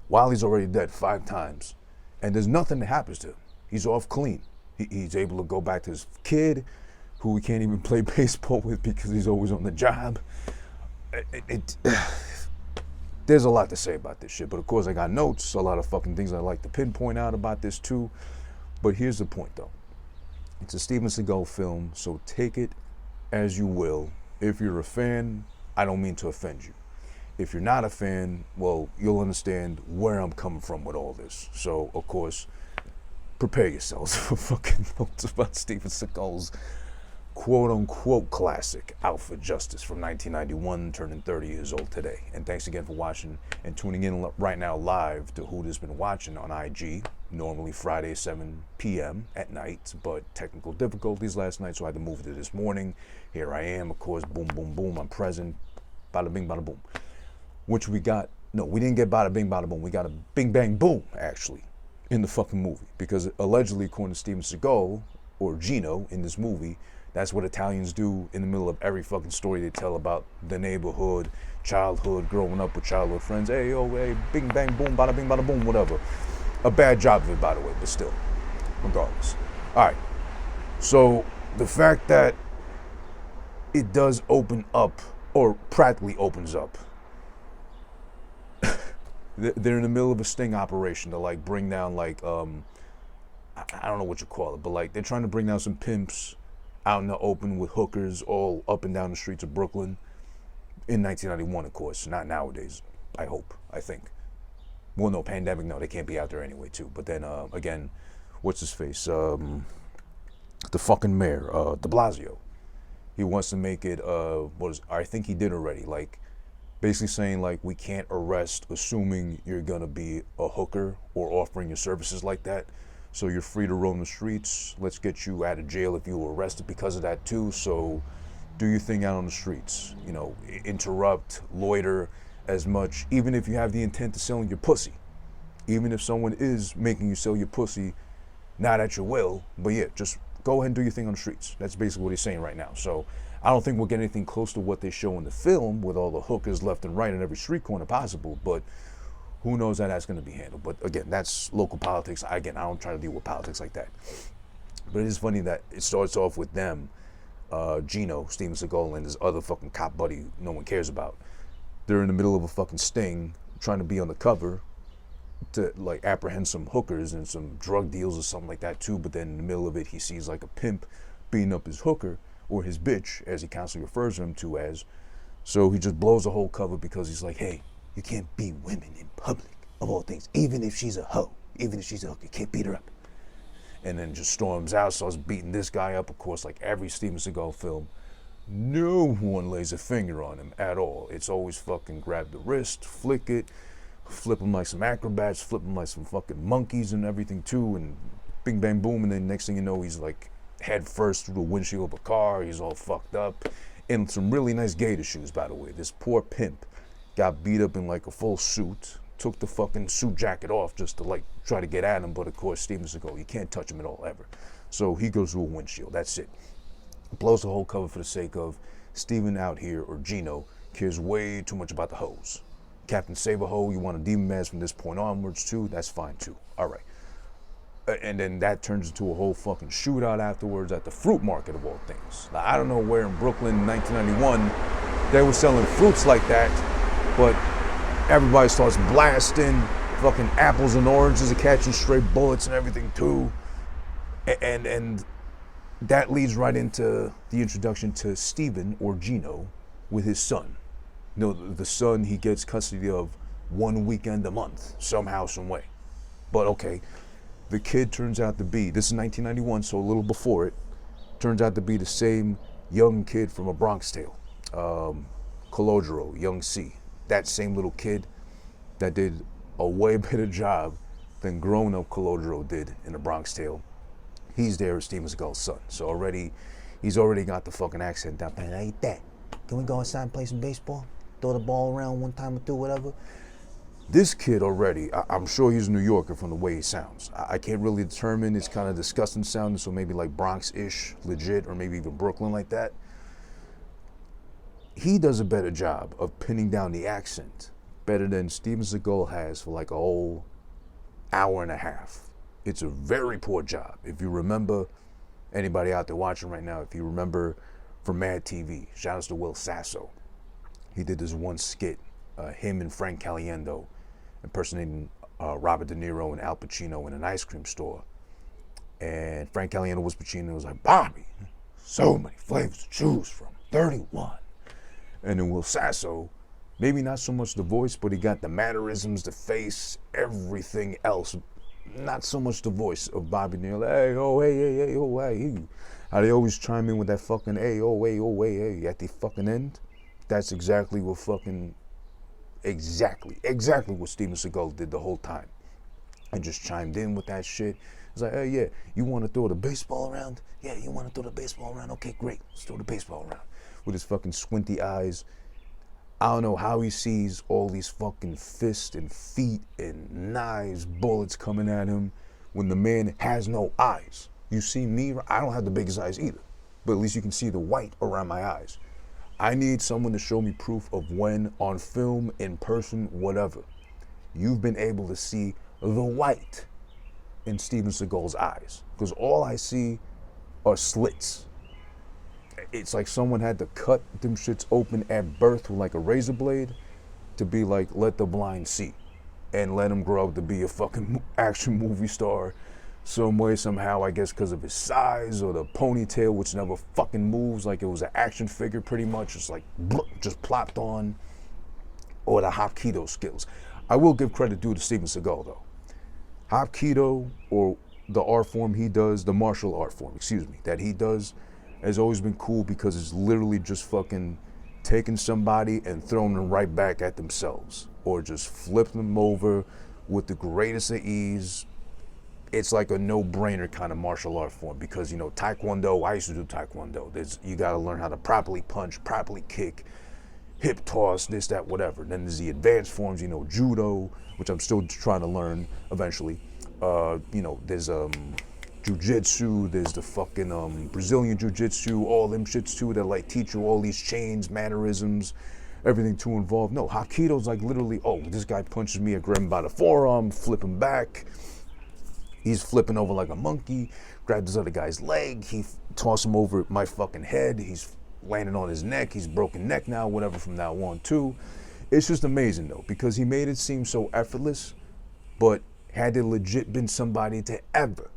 while he's already dead 5 times. And there's nothing that happens to him. He's off clean. He's able to go back to his kid, who he can't even play baseball with because he's always on the job. There's a lot to say about this shit, but of course I got notes, a lot of fucking things I like to pinpoint out about this too. But here's the point though. It's a Steven Seagal film, so take it as you will. If you're a fan, I don't mean to offend you. If you're not a fan, well, you'll understand where I'm coming from with all this. So, of course, prepare yourselves for fucking notes about Steven Seagal's quote-unquote classic, Out for Justice, from 1991, turning 30 years old today. And thanks again for watching and tuning in right now live to Who Has Been Watching on IG. Normally Friday, 7 p.m. at night, but technical difficulties last night, so I had to move it to this morning. Here I am, of course, boom, boom, boom, I'm present. Bada bing, bada boom. Which we got, no, we didn't get bada bing, bada boom. We got a bing, bang, boom, actually, in the fucking movie. Because allegedly, according to Steven Seagal, or Gino, in this movie, that's what Italians do in the middle of every fucking story they tell about the neighborhood, childhood, growing up with childhood friends. Hey, yo, hey, bing, bang, boom, bada bing, bada boom, whatever. A bad job of it, by the way, but still. regardless. All right. So the fact that it does open up, or practically opens up, they're in the middle of a sting operation to like bring down like I don't know what you call it, but like they're trying to bring down some pimps out in the open with hookers all up and down the streets of Brooklyn in 1991, of course, not nowadays. I hope, I think. Well, no, pandemic, no, they can't be out there anyway too. But then again, what's his face? The fucking mayor, De Blasio. He wants to make it I think he did already, like basically saying like we can't arrest assuming you're gonna be a hooker or offering your services like that. So you're free to roam the streets. Let's get you out of jail if you were arrested because of that too. So do your thing out on the streets. You know, interrupt, loiter as much, even if you have the intent to selling your pussy. Even if someone is making you sell your pussy, not at your will, but yeah, just go ahead and do your thing on the streets. That's basically what he's saying right now. So I don't think we'll get anything close to what they show in the film with all the hookers left and right in every street corner possible, but who knows how that's going to be handled. But again, that's local politics. Again, I don't try to deal with politics like that. But it is funny that it starts off with them, Gino, Steven Seagal, and his other fucking cop buddy no one cares about. They're in the middle of a fucking sting, trying to be on the cover to like apprehend some hookers and some drug deals or something like that too. But then in the middle of it, he sees like a pimp beating up his hooker, or his bitch, as he constantly refers him to as. So he just blows the whole cover because he's like, hey, you can't beat women in public, of all things, even if she's a hoe, even if she's a hooker, you can't beat her up. And then just storms out, starts beating this guy up. Of course, like every Steven Seagal film, no one lays a finger on him at all. It's always fucking grab the wrist, flick it, flip him like some acrobats, flip him like some fucking monkeys and everything too, and bing bang boom, and then next thing you know, he's like head first through the windshield of a car. He's all fucked up in some really nice gator shoes, by the way. This poor pimp got beat up in like a full suit, took the fucking suit jacket off just to like try to get at him, but of course Steven Seagal, you can't touch him at all ever. So he goes through a windshield, that's it. Blows the whole cover for the sake of Steven out here, or Gino, cares way too much about the hoes. Captain Save a Hoe, you want a demon mask from this point onwards too, that's fine too. All right. And then that turns into a whole fucking shootout afterwards at the fruit market of all things. Now, I don't know where in Brooklyn in 1991 they were selling fruits like that, but everybody starts blasting. Fucking apples and oranges are catching straight bullets and everything too. And that leads right into the introduction to Steven, or Gino, with his son. You know, the son he gets custody of one weekend a month, somehow, some way. But okay. The kid turns out to be, this is 1991, so a little before it, turns out to be the same young kid from A Bronx Tale. Calogero, Young C. That same little kid that did a way better job than grown-up Calogero did in A Bronx Tale. He's there as Steven Seagal's son. So he's already got the fucking accent down. I eat that. Can we go outside and play some baseball? Throw the ball around one time or two, whatever. This kid already, I'm sure he's a New Yorker from the way he sounds. I can't really determine, it's kind of disgusting sounding, so maybe like Bronx-ish, legit, or maybe even Brooklyn like that. He does a better job of pinning down the accent, better than Steven Seagal has for like a whole hour and a half. It's a very poor job. If you remember, anybody out there watching right now, if you remember from Mad TV, shout out to Will Sasso. He did this one skit, him and Frank Caliendo, impersonating Robert De Niro and Al Pacino in an ice cream store. And Frank Caliendo was Pacino, was like, Bobby, so many flavors to choose from, 31. And then Will Sasso, maybe not so much the voice, but he got the mannerisms, the face, everything else. Not so much the voice of Bobby De Niro, hey, oh, hey, oh, hey. How they always chime in with that fucking, hey, oh, hey, at the fucking end. That's exactly what fucking, exactly what Steven Seagal did the whole time. And just chimed in with that shit. It's like, hey, yeah, you want to throw the baseball around? Yeah, you want to throw the baseball around? Okay, great, let's throw the baseball around. With his fucking squinty eyes. I don't know how he sees all these fucking fists and feet and knives, bullets coming at him when the man has no eyes. You see me, I don't have the biggest eyes either, but at least you can see the white around my eyes. I need someone to show me proof of when, on film, in person, whatever, you've been able to see the white in Steven Seagal's eyes, because all I see are slits. It's like someone had to cut them shits open at birth with like a razor blade to be like, let the blind see, and let him grow up to be a fucking action movie star some way, somehow, I guess because of his size, or the ponytail, which never fucking moves, like it was an action figure pretty much, just like just plopped on, or the Hapkido skills. I will give credit due to Steven Seagal though. Hapkido, or the art form he does, the martial art form, excuse me, that he does, has always been cool because it's literally just fucking taking somebody and throwing them right back at themselves, or just flipping them over with the greatest of ease. It's like a no-brainer kind of martial art form, because, you know, Taekwondo, I used to do Taekwondo. You gotta learn how to properly punch, properly kick, hip toss, this, that, whatever. Then there's the advanced forms, you know, Judo, which I'm still trying to learn eventually. You know, there's Jiu-Jitsu, there's the fucking Brazilian Jiu-Jitsu, all them shits too that like teach you all these chains, mannerisms, everything to involve. No, Hapkido's like literally, oh, this guy punches me, I grab him by the forearm, flip him back. He's flipping over like a monkey, grab this other guy's leg, he toss him over my fucking head, he's landing on his neck, he's broken neck now, whatever from now on too. It's just amazing though, because he made it seem so effortless, but had it legit been somebody to ever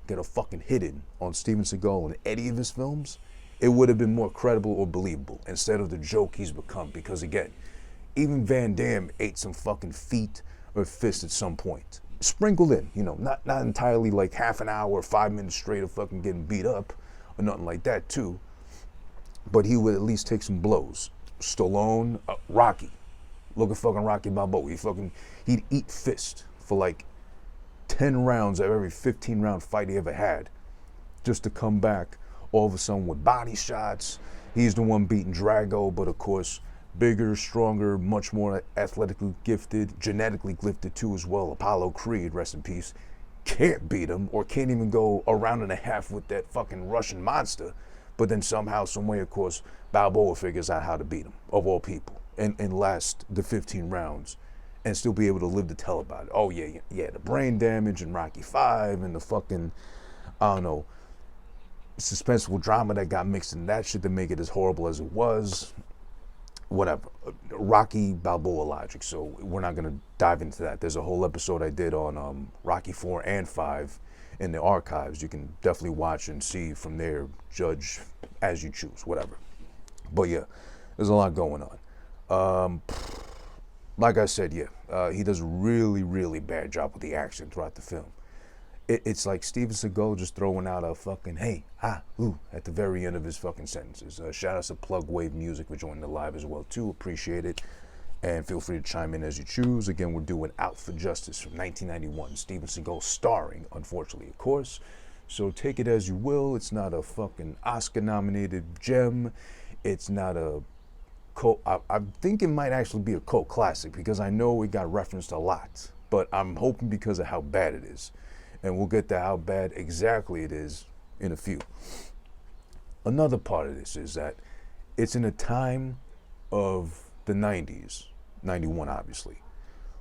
get a fucking hit in on Steven Seagal in any of his films, it would have been more credible or believable instead of the joke he's become. Because again, even Van Damme ate some fucking feet or fists at some point. Sprinkled in, you know, not entirely like half an hour or 5 minutes straight of fucking getting beat up or nothing like that too, but he would at least take some blows. Stallone, Rocky, look at fucking Rocky Balboa, he'd eat fist for like 10 rounds of every 15 round fight he ever had, just to come back all of a sudden with body shots. He's the one beating Drago, but of course, bigger, stronger, much more athletically gifted, genetically gifted too as well. Apollo Creed, rest in peace, can't beat him, or can't even go a round and a half with that fucking Russian monster. But then somehow, some way, of course, Balboa figures out how to beat him, of all people, and last the 15 rounds and still be able to live to tell about it. Oh yeah, the brain damage in Rocky V, and the fucking, I don't know, suspenseful drama that got mixed in that shit to make it as horrible as it was. Whatever. Rocky Balboa logic. So we're not gonna dive into that. There's a whole episode I did on Rocky 4 and 5 in the archives. You can definitely watch and see from there, judge as you choose, whatever. But yeah, there's a lot going on. Like I said, yeah, he does a really bad job with the action throughout the film. It's like Steven Seagal just throwing out a fucking hey, ooh, at the very end of his fucking sentences. Shout out to Plug Wave Music for joining the live as well too. Appreciate it. And feel free to chime in as you choose. Again, we're doing Out for Justice from 1991. Steven Seagal starring, unfortunately, of course. So take it as you will. It's not a fucking Oscar-nominated gem. It's not a cult. I think it might actually be a cult classic because I know it got referenced a lot. But I'm hoping because of how bad it is. And we'll get to how bad exactly it is in a few. Another part of this is that it's in a time of the 90s, 91 obviously,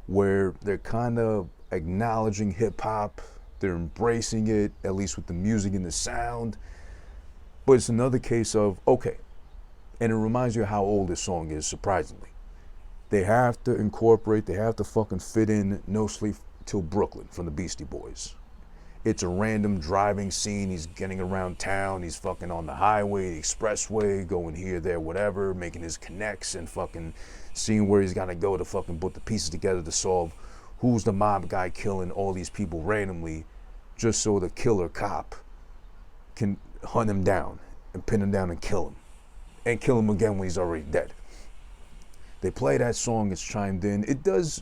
where they're kind of acknowledging hip hop, they're embracing it, at least with the music and the sound. But it's another case of, okay, and it reminds you of how old this song is, surprisingly. They have to incorporate, they have to fucking fit in No Sleep Till Brooklyn from the Beastie Boys. It's a random driving scene. He's getting around town. He's fucking on the highway, the expressway, going here, there, whatever, making his connects and fucking seeing where he's got to go to fucking put the pieces together to solve who's the mob guy killing all these people randomly, just so the killer cop can hunt him down and pin him down and kill him. And kill him again when he's already dead. They play that song, it's chimed in. It does,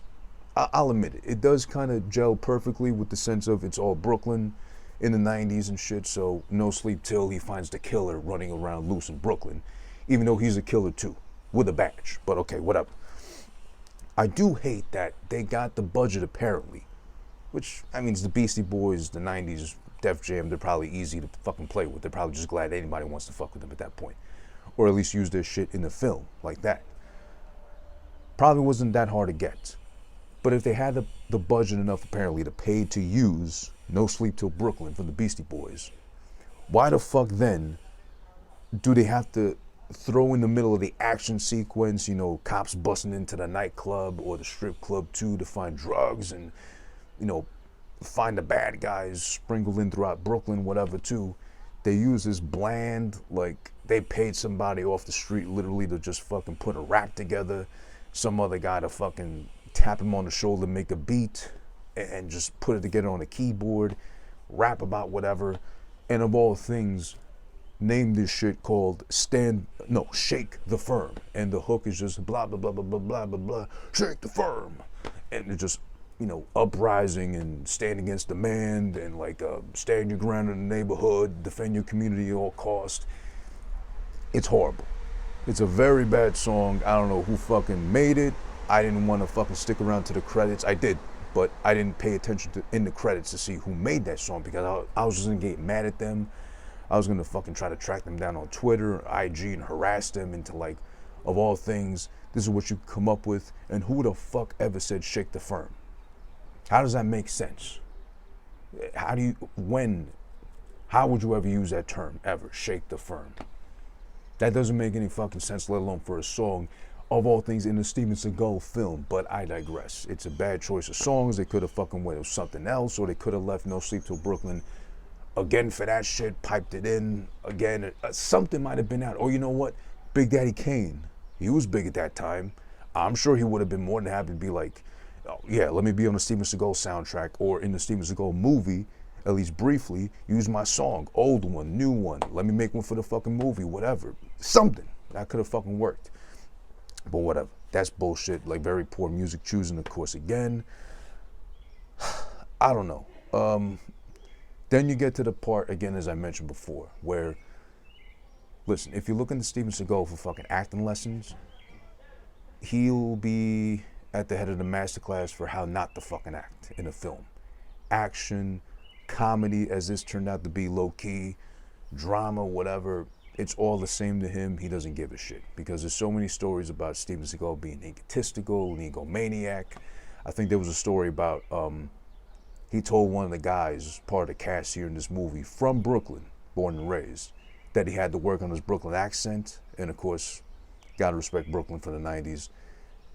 I'll admit it, it does kind of gel perfectly with the sense of it's all Brooklyn in the 90s and shit, so no sleep till he finds the killer running around loose in Brooklyn, even though he's a killer too, with a badge, but okay, whatever. I do hate that they got the budget apparently, which, I mean, it's the Beastie Boys, the 90s, Def Jam, they're probably easy to fucking play with. They're probably just glad anybody wants to fuck with them at that point, or at least use their shit in the film like that. Probably wasn't that hard to get. But if they had the budget enough, apparently, to pay to use No Sleep Till Brooklyn from the Beastie Boys, why the fuck then do they have to throw in the middle of the action sequence, you know, cops busting into the nightclub or the strip club too to find drugs and, you know, find the bad guys sprinkled in throughout Brooklyn, whatever too. They use this bland, like they paid somebody off the street literally to just fucking put a rap together, some other guy to fucking tap him on the shoulder, make a beat, and just put it together on a keyboard, rap about whatever, and of all things, name this shit called Shake the Firm. And the hook is just blah, blah, blah, blah, blah, blah, blah, blah, shake the firm. And it's just, you know, uprising and stand against demand and like stand your ground in the neighborhood, defend your community at all cost. It's horrible. It's a very bad song. I don't know who fucking made it. I didn't want to fucking stick around to the credits. I did, but I didn't pay attention to in the credits to see who made that song because I was just gonna get mad at them. I was gonna fucking try to track them down on Twitter, IG, and harass them into like, of all things, this is what you come up with, and who the fuck ever said shake the firm? How does that make sense? How would you ever use that term, ever, shake the firm? That doesn't make any fucking sense, let alone for a song, of all things, in the Steven Seagal film, but I digress. It's a bad choice of songs. They could have fucking went with something else, or they could have left No Sleep Till Brooklyn again for that shit, piped it in again. Something might have been out. Or you know what? Big Daddy Kane, he was big at that time. I'm sure he would have been more than happy to be like, oh, yeah, let me be on the Steven Seagal soundtrack or in the Steven Seagal movie, at least briefly, use my song, old one, new one. Let me make one for the fucking movie, whatever. Something. That could have fucking worked. But whatever. That's bullshit. Like, very poor music choosing, of course, again. I don't know. Then you get to the part, again, as I mentioned before, where, listen, if you look into Steven Seagal for fucking acting lessons, he'll be at the head of the masterclass for how not to fucking act in a film. Action, comedy, as this turned out to be, low-key, drama, whatever, it's all the same to him. He doesn't give a shit because there's so many stories about Steven Seagal being egotistical, an egomaniac. I think there was a story about, he told one of the guys, part of the cast here in this movie, from Brooklyn, born and raised, that he had to work on his Brooklyn accent. And of course, gotta respect Brooklyn for the 90s.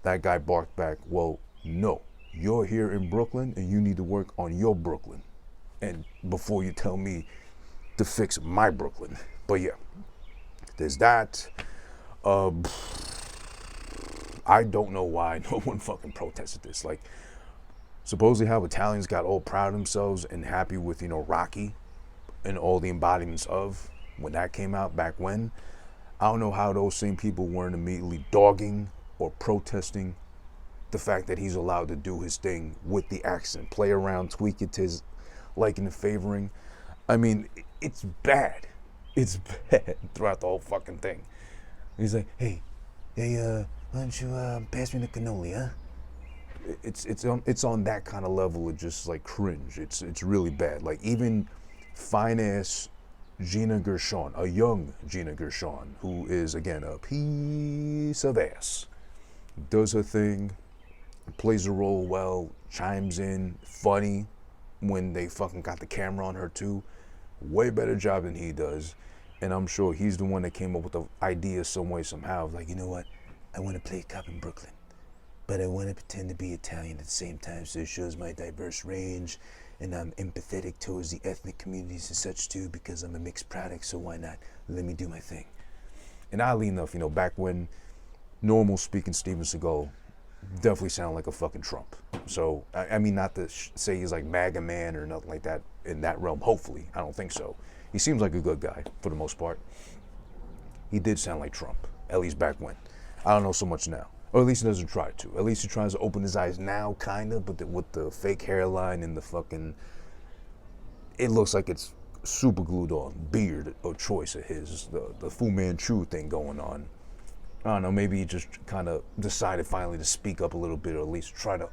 That guy barked back, well, no, you're here in Brooklyn and you need to work on your Brooklyn. And before you tell me to fix my Brooklyn. But yeah, there's that. I don't know why no one fucking protested this. Like, supposedly how Italians got all proud of themselves and happy with, you know, Rocky and all the embodiments of when that came out back when. I don't know how those same people weren't immediately dogging or protesting the fact that he's allowed to do his thing with the accent, play around, tweak it to his liking and favoring. I mean, it's bad. It's bad throughout the whole fucking thing. He's like, hey, why don't you pass me the cannoli, huh? It's on that kind of level of just like cringe. It's really bad. Like even fine ass Gina Gershon, a young Gina Gershon, who is again a piece of ass, does her thing, plays the role well, chimes in, funny when they fucking got the camera on her too. Way better job than he does. And I'm sure he's the one that came up with the idea some way, somehow. Like, you know what? I want to play a cop in Brooklyn, but I want to pretend to be Italian at the same time so it shows my diverse range and I'm empathetic towards the ethnic communities and such too because I'm a mixed product, so why not? Let me do my thing. And oddly enough, you know, back when normal speaking Steven Seagal definitely sounded like a fucking Trump. So, I mean, not to say he's like MAGA man or nothing like that in that realm, hopefully. I don't think so. He seems like a good guy for the most part. He did sound like Trump, at least back when. I don't know so much now. Or at least he doesn't try to. At least he tries to open his eyes now, kind of, but with the fake hairline and the fucking, it looks like it's super glued on beard of choice of his, the Fu Manchu thing going on. I don't know, maybe he just kind of decided finally to speak up a little bit, or at least try to,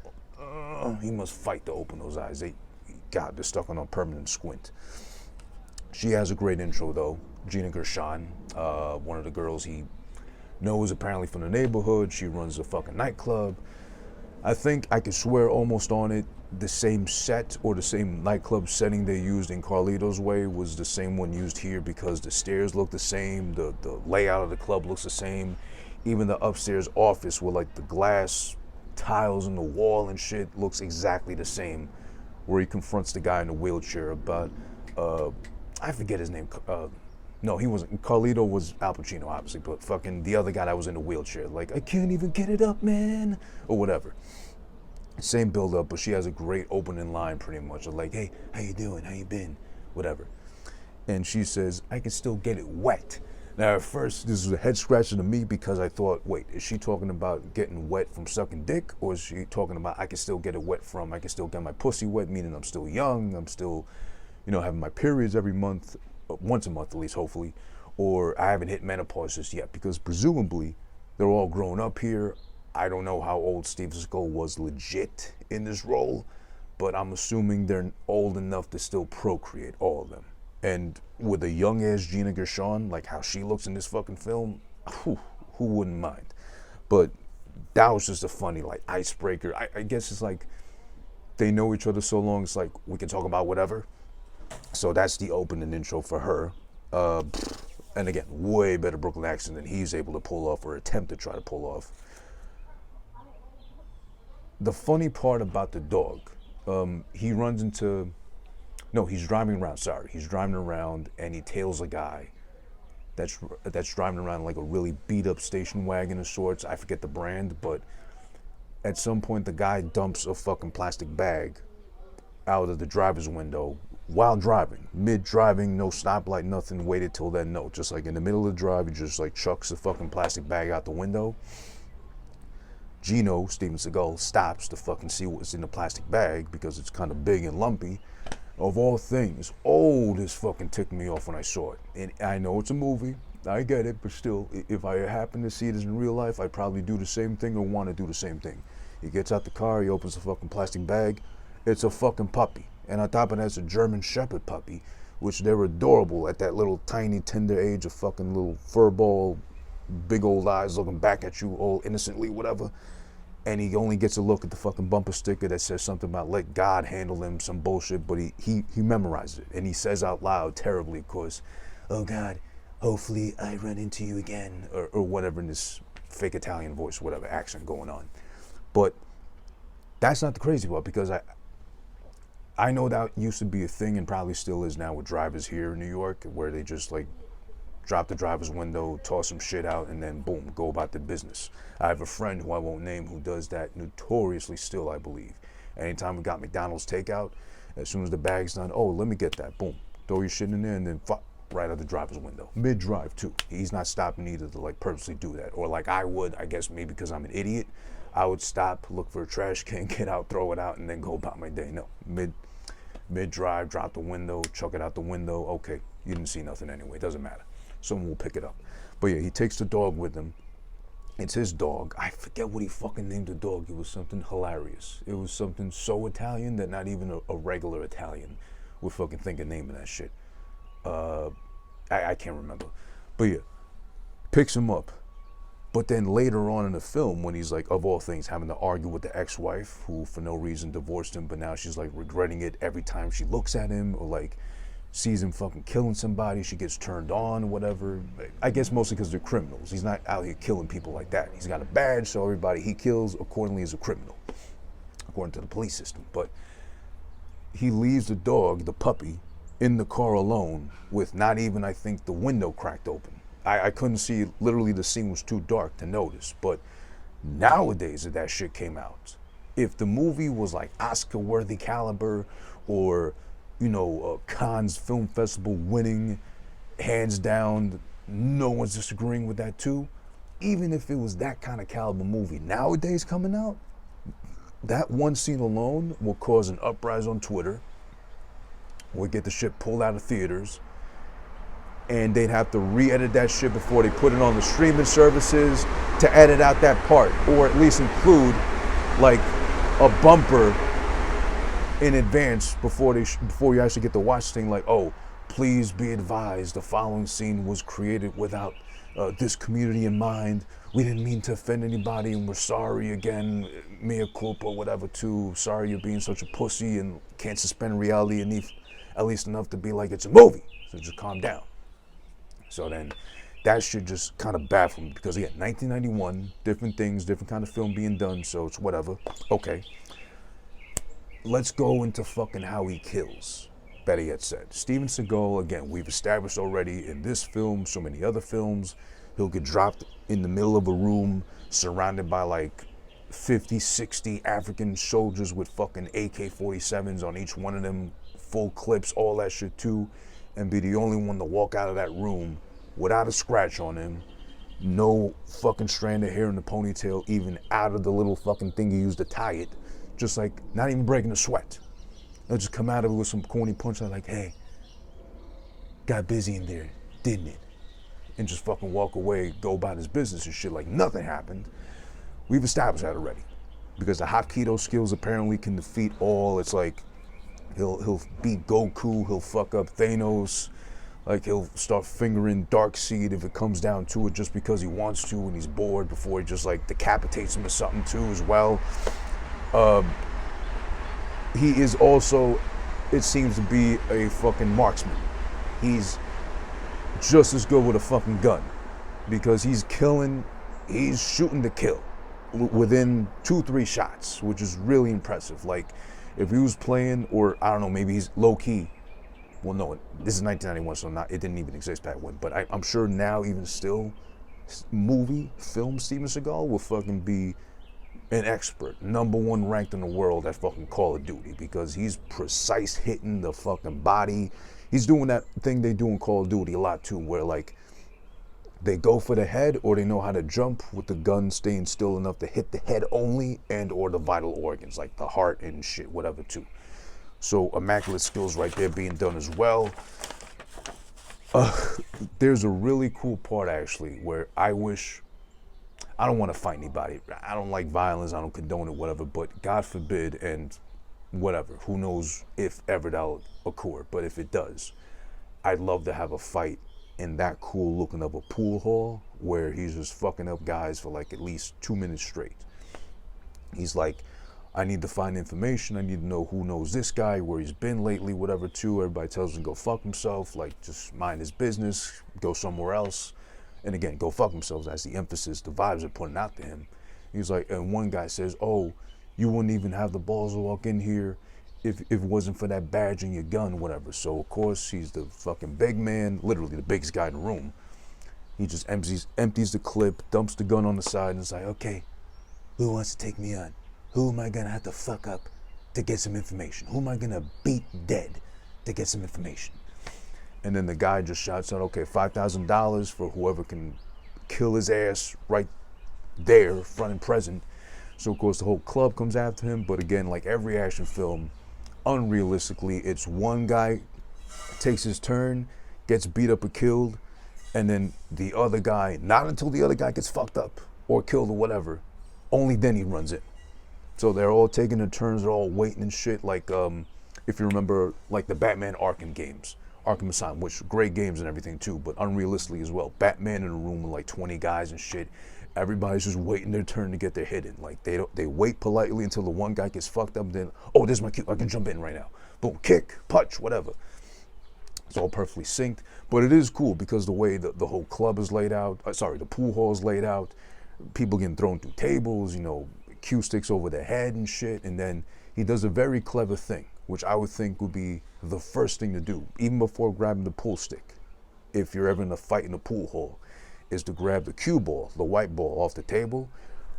he must fight to open those eyes. God, they're stuck on a permanent squint. She has a great intro though, Gina Gershon, one of the girls he knows apparently from the neighborhood. She runs a fucking nightclub. I think I could swear almost on it, the same set or the same nightclub setting they used in Carlito's Way was the same one used here, because the stairs look the same, the layout of the club looks the same. Even the upstairs office with like the glass tiles in the wall and shit looks exactly the same, where he confronts the guy in the wheelchair about, I forget his name. No, he wasn't. Carlito was Al Pacino, obviously, but fucking the other guy that was in the wheelchair, like, I can't even get it up, man, or whatever. Same build up, but she has a great opening line pretty much, like, hey, how you doing? How you been? Whatever. And she says, I can still get it wet. Now, at first, this was a head scratcher to me, because I thought, wait, is she talking about getting wet from sucking dick? Or is she talking about I can still get it wet from, I can still get my pussy wet, meaning I'm still young, I'm still, you know, having my periods every month, once a month at least, hopefully, or I haven't hit menopause just yet, because presumably they're all grown up here. I don't know how old Steven Seagal was legit in this role, but I'm assuming they're old enough to still procreate, all of them. And with a young-ass Gina Gershon, like how she looks in this fucking film, who wouldn't mind? But that was just a funny, like, icebreaker. I guess it's like they know each other so long, it's like we can talk about whatever. So that's the opening intro for her. And again, way better Brooklyn accent than he's able to pull off or attempt to try to pull off. The funny part about the dog, he runs into, no, he's driving around, sorry. He's driving around and he tails a guy that's driving around like a really beat up station wagon of sorts. I forget the brand, but at some point the guy dumps a fucking plastic bag out of the driver's window while driving, mid-driving, no stoplight, nothing, waited till then, no. Just like in the middle of the drive, he just like chucks the fucking plastic bag out the window. Gino, Steven Seagal, stops to fucking see what's in the plastic bag because it's kind of big and lumpy. Of all things, this fucking ticked me off when I saw it. And I know it's a movie, I get it, but still, if I happen to see it in real life, I'd probably do the same thing or want to do the same thing. He gets out the car, he opens the fucking plastic bag, it's a fucking puppy. And on top of that, it's a German Shepherd puppy, which they're adorable at that little tiny, tender age of fucking little furball, big old eyes looking back at you all innocently, whatever. And he only gets a look at the fucking bumper sticker that says something about let God handle him, some bullshit, but he memorizes it. And he says out loud, terribly of course, oh God, hopefully I run into you again, or whatever in this fake Italian voice, whatever accent going on. But that's not the crazy part, because I know that used to be a thing and probably still is now with drivers here in New York, where they just like drop the driver's window, toss some shit out, and then boom, go about their business. I have a friend who I won't name who does that notoriously still, I believe. Anytime we got McDonald's takeout, as soon as the bag's done, oh, let me get that, boom, throw your shit in there, and then right out the driver's window. Mid-drive too. He's not stopping either to like purposely do that. Or like I would, I guess maybe because I'm an idiot, I would stop, look for a trash can, get out, throw it out, and then go about my day. No, mid-drive, drop the window, chuck it out the window. Okay, you didn't see nothing anyway, doesn't matter. Someone will pick it up. But yeah, he takes the dog with him. It's his dog. I forget what he fucking named the dog. It was something hilarious. It was something so Italian that not even a regular Italian would fucking think of naming that shit. I can't remember. But yeah, picks him up. But then later on in the film, when he's like, of all things, having to argue with the ex-wife, who for no reason divorced him, but now she's like regretting it every time she looks at him, or like sees him fucking killing somebody, she gets turned on or whatever. I guess mostly because they're criminals. He's not out here killing people like that. He's got a badge, so everybody he kills accordingly is a criminal, according to the police system. But he leaves the dog, the puppy, in the car alone with not even, I think, the window cracked open. I couldn't see, literally the scene was too dark to notice. But nowadays, if that shit came out, if the movie was like Oscar-worthy caliber, or you know, Cannes Film Festival winning, hands down, no one's disagreeing with that too. Even if it was that kind of caliber movie nowadays coming out, that one scene alone will cause an uprising on Twitter. We'll get the shit pulled out of theaters, and they'd have to re-edit that shit before they put it on the streaming services to edit out that part, or at least include like a bumper in advance before you actually get to watch the thing, like, oh, Please be advised, the following scene was created without this community in mind. We didn't mean to offend anybody, and we're sorry again, mea culpa, whatever, too. Sorry you're being such a pussy and can't suspend reality at least enough to be like it's a movie. So just calm down. So then that shit just kind of baffled me because, again, 1991, different things, different kind of film being done, so it's whatever. Okay. Let's go into fucking how he kills. Better yet said. Steven Seagal, again, we've established already in this film, so many other films, he'll get dropped in the middle of a room surrounded by like 50, 60 African soldiers with fucking AK-47s on each one of them, full clips, all that shit too, and be the only one to walk out of that room without a scratch on him, no fucking strand of hair in the ponytail, even out of the little fucking thing he used to tie it, just like not even breaking a sweat. They'll just come out of it with some corny punchline like, hey, got busy in there, didn't it? And just fucking walk away, go about his business and shit like nothing happened. We've established that already. Because the hot keto skills apparently can defeat all. It's like, he'll beat Goku, he'll fuck up Thanos, like he'll start fingering Darkseid if it comes down to it just because he wants to and he's bored before he just like decapitates him or something too as well. He is also, it seems to be a fucking marksman. He's just as good with a fucking gun because he's shooting to kill within 2-3 shots, which is really impressive. Like if he was playing, or I don't know, maybe he's low key. Well, no, this is 1991, so it didn't even exist back when. But I'm sure now, even still, film Steven Seagal will fucking be an expert, #1 ranked in the world at fucking Call of Duty because he's precise hitting the fucking body. He's doing that thing they do in Call of Duty a lot too, where like they go for the head or they know how to jump with the gun staying still enough to hit the head only and or the vital organs like the heart and shit, whatever too. So immaculate skills right there being done as well. There's a really cool part actually where I don't want to fight anybody. I don't like violence. I don't condone it, whatever. But God forbid, and whatever. Who knows if ever that'll occur. But if it does, I'd love to have a fight in that cool looking of a pool hall where he's just fucking up guys for like at least 2 minutes straight. He's like, I need to find information. I need to know who knows this guy, where he's been lately, whatever too. Everybody tells him to go fuck himself. Like, just mind his business. Go somewhere else. And again, go fuck themselves. That's the emphasis, the vibes are putting out to him. He's like, and one guy says, oh, you wouldn't even have the balls to walk in here if it wasn't for that badge and your gun, whatever. So, of course, he's the fucking big man, literally the biggest guy in the room. He just empties the clip, dumps the gun on the side, and is like, okay, who wants to take me on? Who am I going to have to fuck up to get some information? Who am I going to beat dead to get some information? And then the guy just shouts out, okay, $5,000 for whoever can kill his ass right there, front and present. So, of course, the whole club comes after him. But again, like every action film, unrealistically, it's one guy takes his turn, gets beat up or killed, and then the other guy, not until the other guy gets fucked up or killed or whatever, only then he runs in. So they're all taking their turns, they're all waiting and shit. Like, if you remember, like the Batman Arkham games. Arkham Asylum, which great games and everything too, but unrealistically as well. Batman in a room with like 20 guys and shit. Everybody's just waiting their turn to get their hit in. Like they wait politely until the one guy gets fucked up. Then, oh, this is my cue. I can jump in right now. Boom, kick, punch, whatever. It's all perfectly synced. But it is cool because the way the whole club is laid out. The pool hall is laid out. People getting thrown through tables. You know, cue sticks over their head and shit. And then he does a very clever thing, which I would think would be the first thing to do, even before grabbing the pool stick, if you're ever in a fight in a pool hall, is to grab the cue ball, the white ball off the table,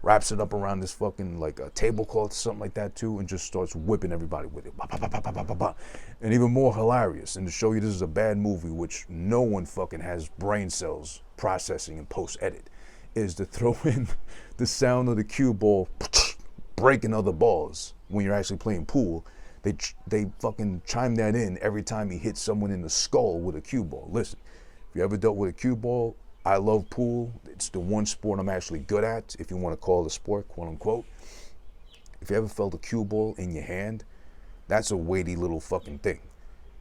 wraps it up around this fucking like a tablecloth, something like that too, and just starts whipping everybody with it. Bah, bah, bah, bah, bah, bah, bah. And even more hilarious, and to show you this is a bad movie, which no one fucking has brain cells processing and post-edit, is to throw in the sound of the cue ball breaking other balls when you're actually playing pool. They fucking chime that in every time he hits someone in the skull with a cue ball. Listen, if you ever dealt with a cue ball, I love pool. It's the one sport I'm actually good at, if you want to call it a sport, quote unquote. If you ever felt a cue ball in your hand, that's a weighty little fucking thing.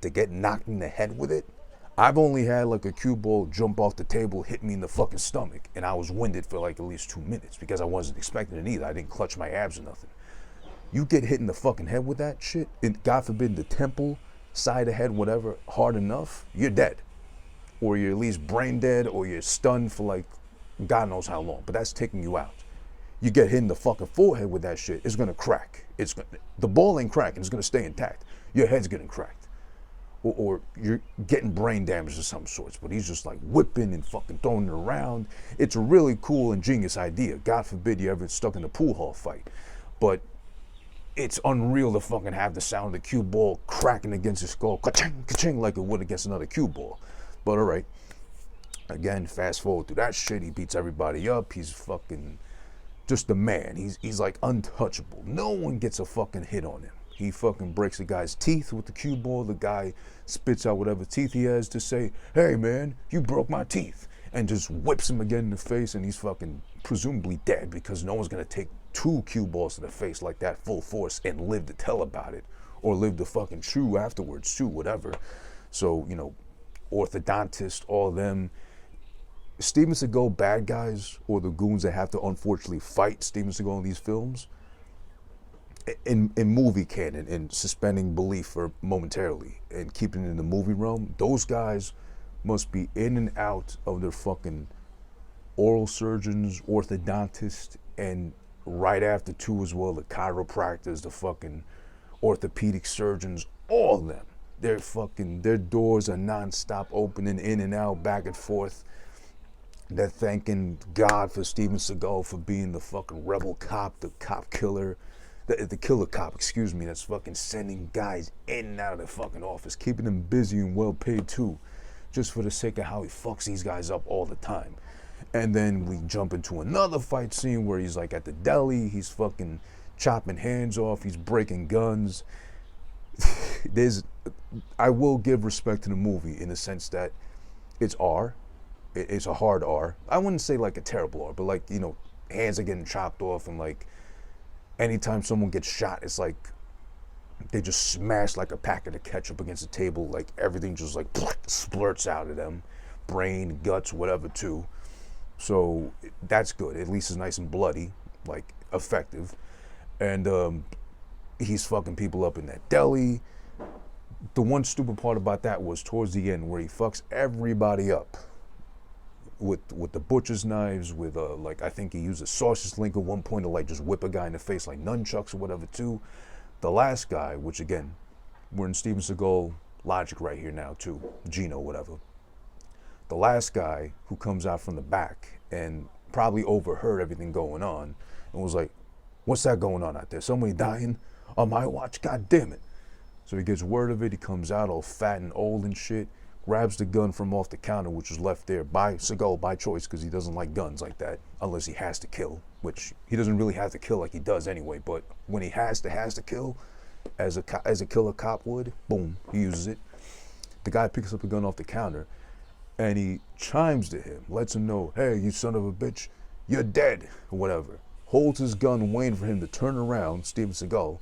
To get knocked in the head with it, I've only had like a cue ball jump off the table, hit me in the fucking stomach, and I was winded for like at least 2 minutes because I wasn't expecting it either. I didn't clutch my abs or nothing. You get hit in the fucking head with that shit, and God forbid the temple, side of the head, whatever, hard enough, you're dead. Or you're at least brain dead, or you're stunned for like God knows how long, but that's taking you out. You get hit in the fucking forehead with that shit, it's gonna crack. The ball ain't cracking, it's gonna stay intact. Your head's getting cracked. Or you're getting brain damage of some sorts, but he's just like whipping and fucking throwing it around. It's a really cool, ingenious idea. God forbid you ever stuck in a pool hall fight. But it's unreal to fucking have the sound of the cue ball cracking against your skull, ka-ching, ka-ching, like it would against another cue ball. But all right, again, fast forward through that shit. He beats everybody up. He's fucking just a man. He's like untouchable. No one gets a fucking hit on him. He fucking breaks the guy's teeth with the cue ball. The guy spits out whatever teeth he has to say, hey man, you broke my teeth. And just whips him again in the face, and he's fucking presumably dead because no one's gonna take 2 cue balls to the face like that full force and live to tell about it. Or live to fucking chew afterwards, chew whatever. So, you know, orthodontist, all of them. Steven Seagal bad guys, or the goons that have to unfortunately fight Steven Seagal in these films, in movie canon, and suspending belief for momentarily and keeping it in the movie realm, those guys must be in and out of their fucking oral surgeons, orthodontists, and right after too as well, the chiropractors, the fucking orthopedic surgeons, all of them. Their doors are non-stop opening in and out, back and forth. They're thanking God for Steven Seagal for being the fucking rebel cop, the cop killer, the killer cop, excuse me, that's fucking sending guys in and out of the fucking office, keeping them busy and well paid too, just for the sake of how he fucks these guys up all the time. And then we jump into another fight scene where he's like at the deli, he's fucking chopping hands off, he's breaking guns. I will give respect to the movie in the sense that it's R. It's a hard R. I wouldn't say like a terrible R, but like, you know, hands are getting chopped off, and like anytime someone gets shot, it's like they just smash like a packet of ketchup against the table, like everything just like splurts out of them, brain, guts, whatever too. So that's good. At least it's nice and bloody, like effective. And he's fucking people up in that deli. The one stupid part about that was towards the end where he fucks everybody up with the butcher's knives, with like I think he used a sausage link at one point to like just whip a guy in the face like nunchucks or whatever too. The last guy, which again, we're in Steven Seagal logic right here now too, Gino, whatever. The last guy who comes out from the back and probably overheard everything going on and was like, what's that going on out there? Somebody dying on my watch? God damn it. So he gets word of it, he comes out all fat and old and shit, grabs the gun from off the counter, which was left there by Segal by choice, because he doesn't like guns like that, unless he has to kill, which he doesn't really have to kill like he does anyway, but when he has to kill, as a killer cop would, boom, he uses it. The guy picks up the gun off the counter, and he chimes to him, lets him know, hey, you son of a bitch, you're dead, or whatever. Holds his gun, waiting for him to turn around, Steven Seagal,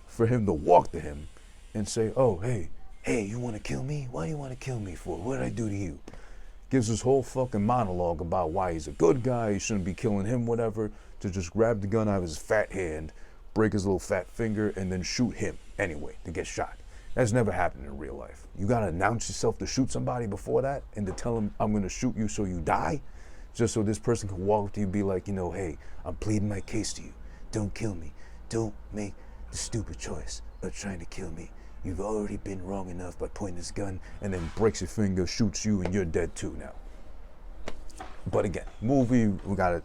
for him to walk to him and say, oh, hey, you want to kill me? What do you want to kill me for? What did I do to you? Gives this whole fucking monologue about why he's a good guy, he shouldn't be killing him, whatever, to just grab the gun out of his fat hand, break his little fat finger, and then shoot him anyway, to get shot. That's never happened in real life. You gotta announce yourself to shoot somebody before that, and to tell him, I'm gonna shoot you so you die, just so this person can walk up to you and be like, you know, hey, I'm pleading my case to you. Don't kill me. Don't make the stupid choice of trying to kill me. You've already been wrong enough by pointing this gun, and then breaks your finger, shoots you, and you're dead too now. But again, movie, we gotta,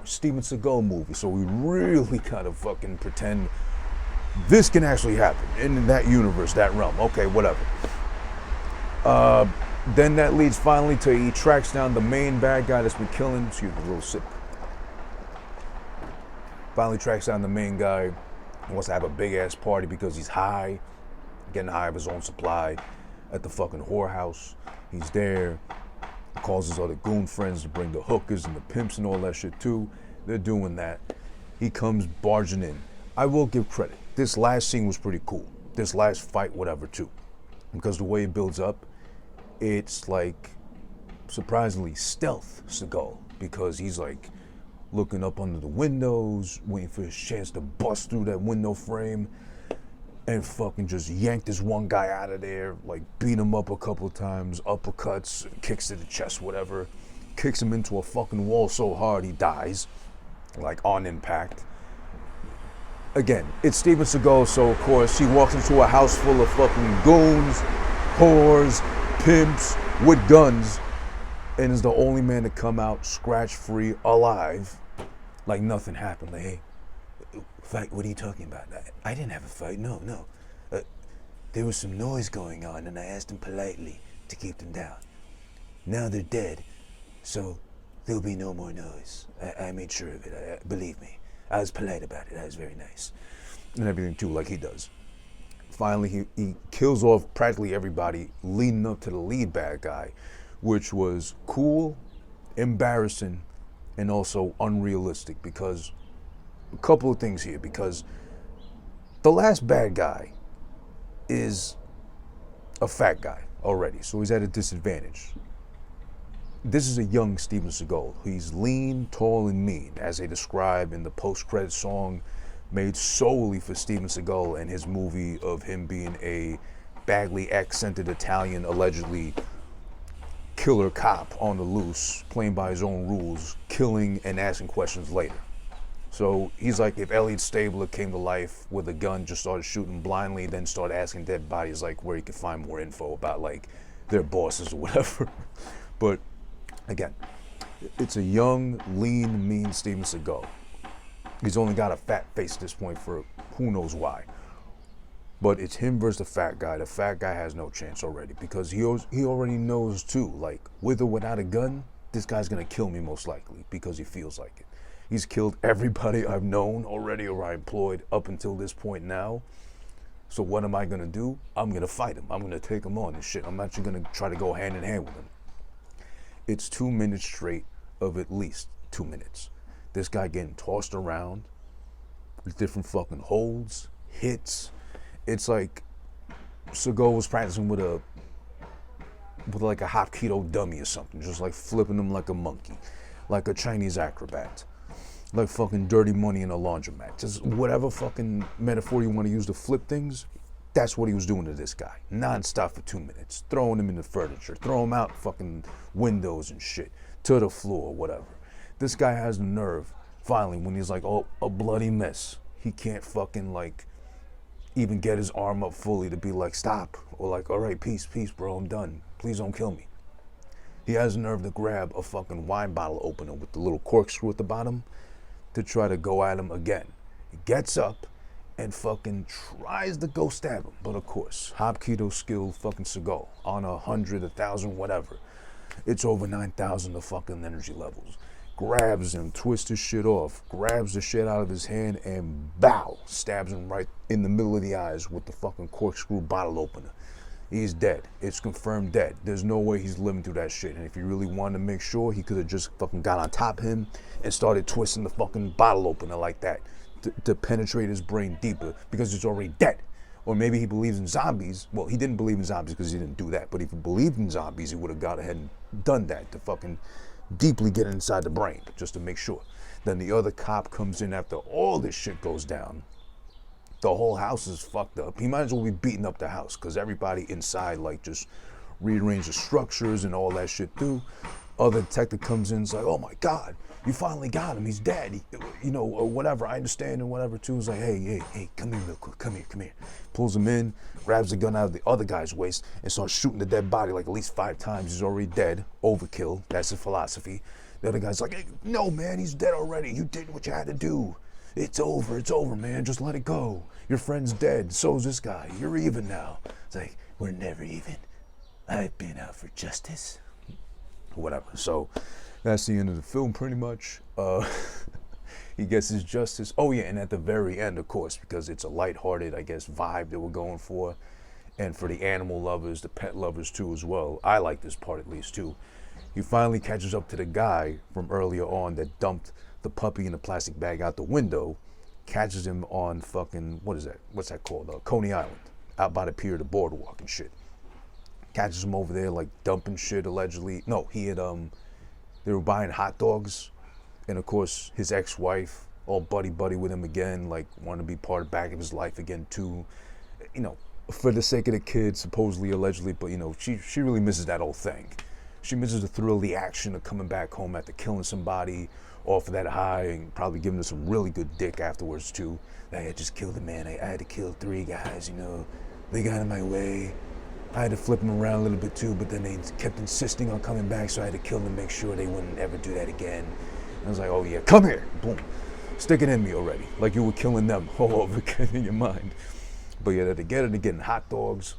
Steven Seagal movie, so we really gotta fucking pretend this can actually happen in that universe, that realm. Okay, whatever. Then that leads finally to he tracks down the main bad guy that's been killing, excuse me, a little sip. Finally tracks down the main guy. He wants to have a big ass party because he's high, getting high of his own supply at the fucking whorehouse. He's there, calls his other goon friends to bring the hookers and the pimps and all that shit too. They're doing that. He comes barging in. I will give credit. This last scene was pretty cool. This last fight, whatever too. Because the way it builds up, it's like surprisingly stealth Segal, because he's like looking up under the windows, waiting for his chance to bust through that window frame and fucking just yank this one guy out of there, like beat him up a couple of times, uppercuts, kicks to the chest, whatever, kicks him into a fucking wall so hard he dies, like on impact. Again, it's Steven Seagal, so of course he walks into a house full of fucking goons, whores, pimps with guns, and is the only man to come out scratch-free, alive, like nothing happened. Like, hey, Fight? What are you talking about? I didn't have a fight. No. There was some noise going on, and I asked them politely to keep them down. Now they're dead, so there'll be no more noise. I made sure of it. Believe me. I was polite about it. I was very nice. and everything too, like he does. Finally, he kills off practically everybody leading up to the lead bad guy, which was cool, embarrassing, and also unrealistic, because a couple of things here, because the last bad guy is a fat guy already, so he's at a disadvantage. This is a young Steven Seagal. He's lean, tall, and mean, as they describe in the post-credit song made solely for Steven Seagal and his movie of him being a badly accented Italian, allegedly killer cop on the loose, playing by his own rules, killing and asking questions later. So he's like if Elliot Stabler came to life with a gun, just started shooting blindly, then started asking dead bodies like where he could find more info about like their bosses or whatever. But again, it's a young, lean, mean Steven Seagal. He's only got a fat face at this point for who knows why. But it's him versus the fat guy. The fat guy has no chance already, because he already knows too, like with or without a gun, this guy's gonna kill me most likely, because he feels like it. He's killed everybody I've known already or I employed up until this point now. So what am I gonna do? I'm gonna fight him. I'm gonna take him on and shit. I'm actually gonna try to go hand in hand with him. It's 2 minutes straight of at least 2 minutes. This guy getting tossed around with different fucking holds, hits. It's like Segal was practicing with like a Hapkido dummy or something, just like flipping him like a monkey, like a Chinese acrobat, like fucking dirty money in a laundromat. Just whatever fucking metaphor you want to use to flip things, that's what he was doing to this guy, non-stop for 2 minutes, throwing him in the furniture, throwing him out fucking windows and shit, to the floor, whatever. This guy has the nerve, finally, when he's like, oh, a bloody mess. He can't fucking like even get his arm up fully to be like, stop, or like, all right, peace, bro, I'm done. Please don't kill me. He has the nerve to grab a fucking wine bottle opener with the little corkscrew at the bottom to try to go at him again. He gets up and fucking tries to go stab him. But of course, Hapkido skill fucking Segal on 100, 1,000, whatever. It's over 9,000 of fucking energy levels. Grabs him, twists his shit off, grabs the shit out of his hand, and bow, stabs him right in the middle of the eyes with the fucking corkscrew bottle opener. He's dead. It's confirmed dead. There's no way he's living through that shit. And if he really wanted to make sure, he could have just fucking got on top of him and started twisting the fucking bottle opener like that to penetrate his brain deeper, because it's already dead. Or maybe he believes in zombies. Well, he didn't believe in zombies because he didn't do that. But if he believed in zombies, he would have gone ahead and done that to fucking deeply get inside the brain, just to make sure. Then the other cop comes in after all this shit goes down. The whole house is fucked up. He might as well be beating up the house, because everybody inside like just rearrange the structures and all that shit too. Other detective comes in, it's like, oh my God, you finally got him. He's dead. Or whatever. I understand and whatever too. It's like, hey, come here real quick. Come here. Pulls him in, grabs the gun out of the other guy's waist, and starts shooting the dead body like at least 5 times. He's already dead. Overkill. That's his philosophy. The other guy's like, hey, no, man, he's dead already. You did what you had to do. It's over, man. Just let it go. Your friend's dead. So's this guy. You're even now. It's like, we're never even. I've been out for justice. Whatever. So that's the end of the film, pretty much. He gets his justice. Oh yeah, and at the very end, of course, because it's a lighthearted, I guess, vibe that we're going for, and for the animal lovers, the pet lovers too, as well. I like this part at least too. He finally catches up to the guy from earlier on that dumped the puppy in the plastic bag out the window, catches him on fucking, what is that? What's that called? Coney Island, out by the pier, the boardwalk and shit. catches him over there like dumping shit allegedly. No, he had they were buying hot dogs, and of course his ex-wife, all buddy with him again, like wanted to be part of back of his life again too, you know, for the sake of the kids, supposedly, allegedly, but you know, she really misses that whole thing. She misses the thrill, the action of coming back home after killing somebody off of that high and probably giving her some really good dick afterwards too. Like, I just killed a man, I had to kill 3 guys, you know, they got in my way. I had to flip them around a little bit too, but then they kept insisting on coming back, so I had to kill them to make sure they wouldn't ever do that again. And I was like, oh yeah, come here, boom. Stick it in me already, like you were killing them all over again in your mind. But yeah, they're together, they're getting hot dogs.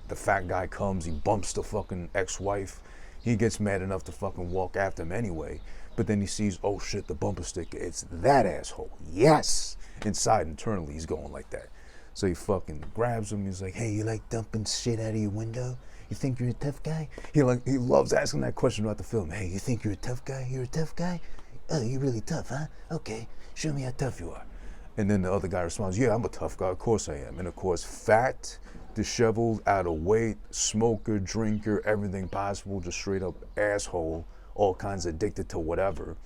The fat guy comes, he bumps the fucking ex-wife. He gets mad enough to fucking walk after him anyway. But then he sees, oh shit, the bumper sticker, it's that asshole. Yes! Inside, internally, he's going like that. So he fucking grabs him, he's like, hey, you like dumping shit out of your window? You think you're a tough guy? He loves asking that question about the film. Hey, you think you're a tough guy? You're a tough guy? Oh, you're really tough, huh? Okay, show me how tough you are. And then the other guy responds, yeah, I'm a tough guy, of course I am. And of course, fat, disheveled, out of weight, smoker, drinker, everything possible, just straight up asshole, all kinds of addicted to whatever.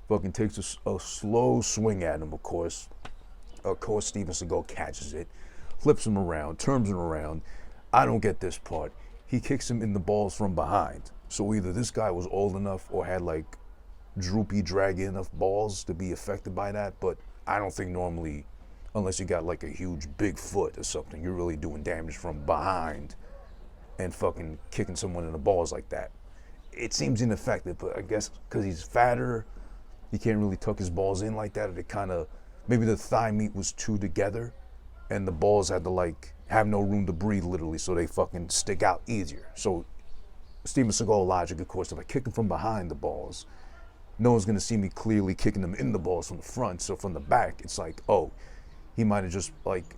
Fucking takes a slow swing at him, of course. Of course, Steven Seagal catches it, flips him around, turns him around. I don't get this part. He kicks him in the balls from behind. So either this guy was old enough or had like droopy, draggy enough balls to be affected by that, but I don't think normally, unless you got like a huge big foot or something, you're really doing damage from behind and fucking kicking someone in the balls like that. It seems ineffective, but I guess because he's fatter, he can't really tuck his balls in like that, or they kind of, maybe the thigh meat was too together and the balls had to like have no room to breathe literally, so they fucking stick out easier. So Steven Seagal logic, of course, if I kick him from behind the balls, no one's gonna see me clearly kicking them in the balls from the front. So from the back, it's like, oh, he might have just like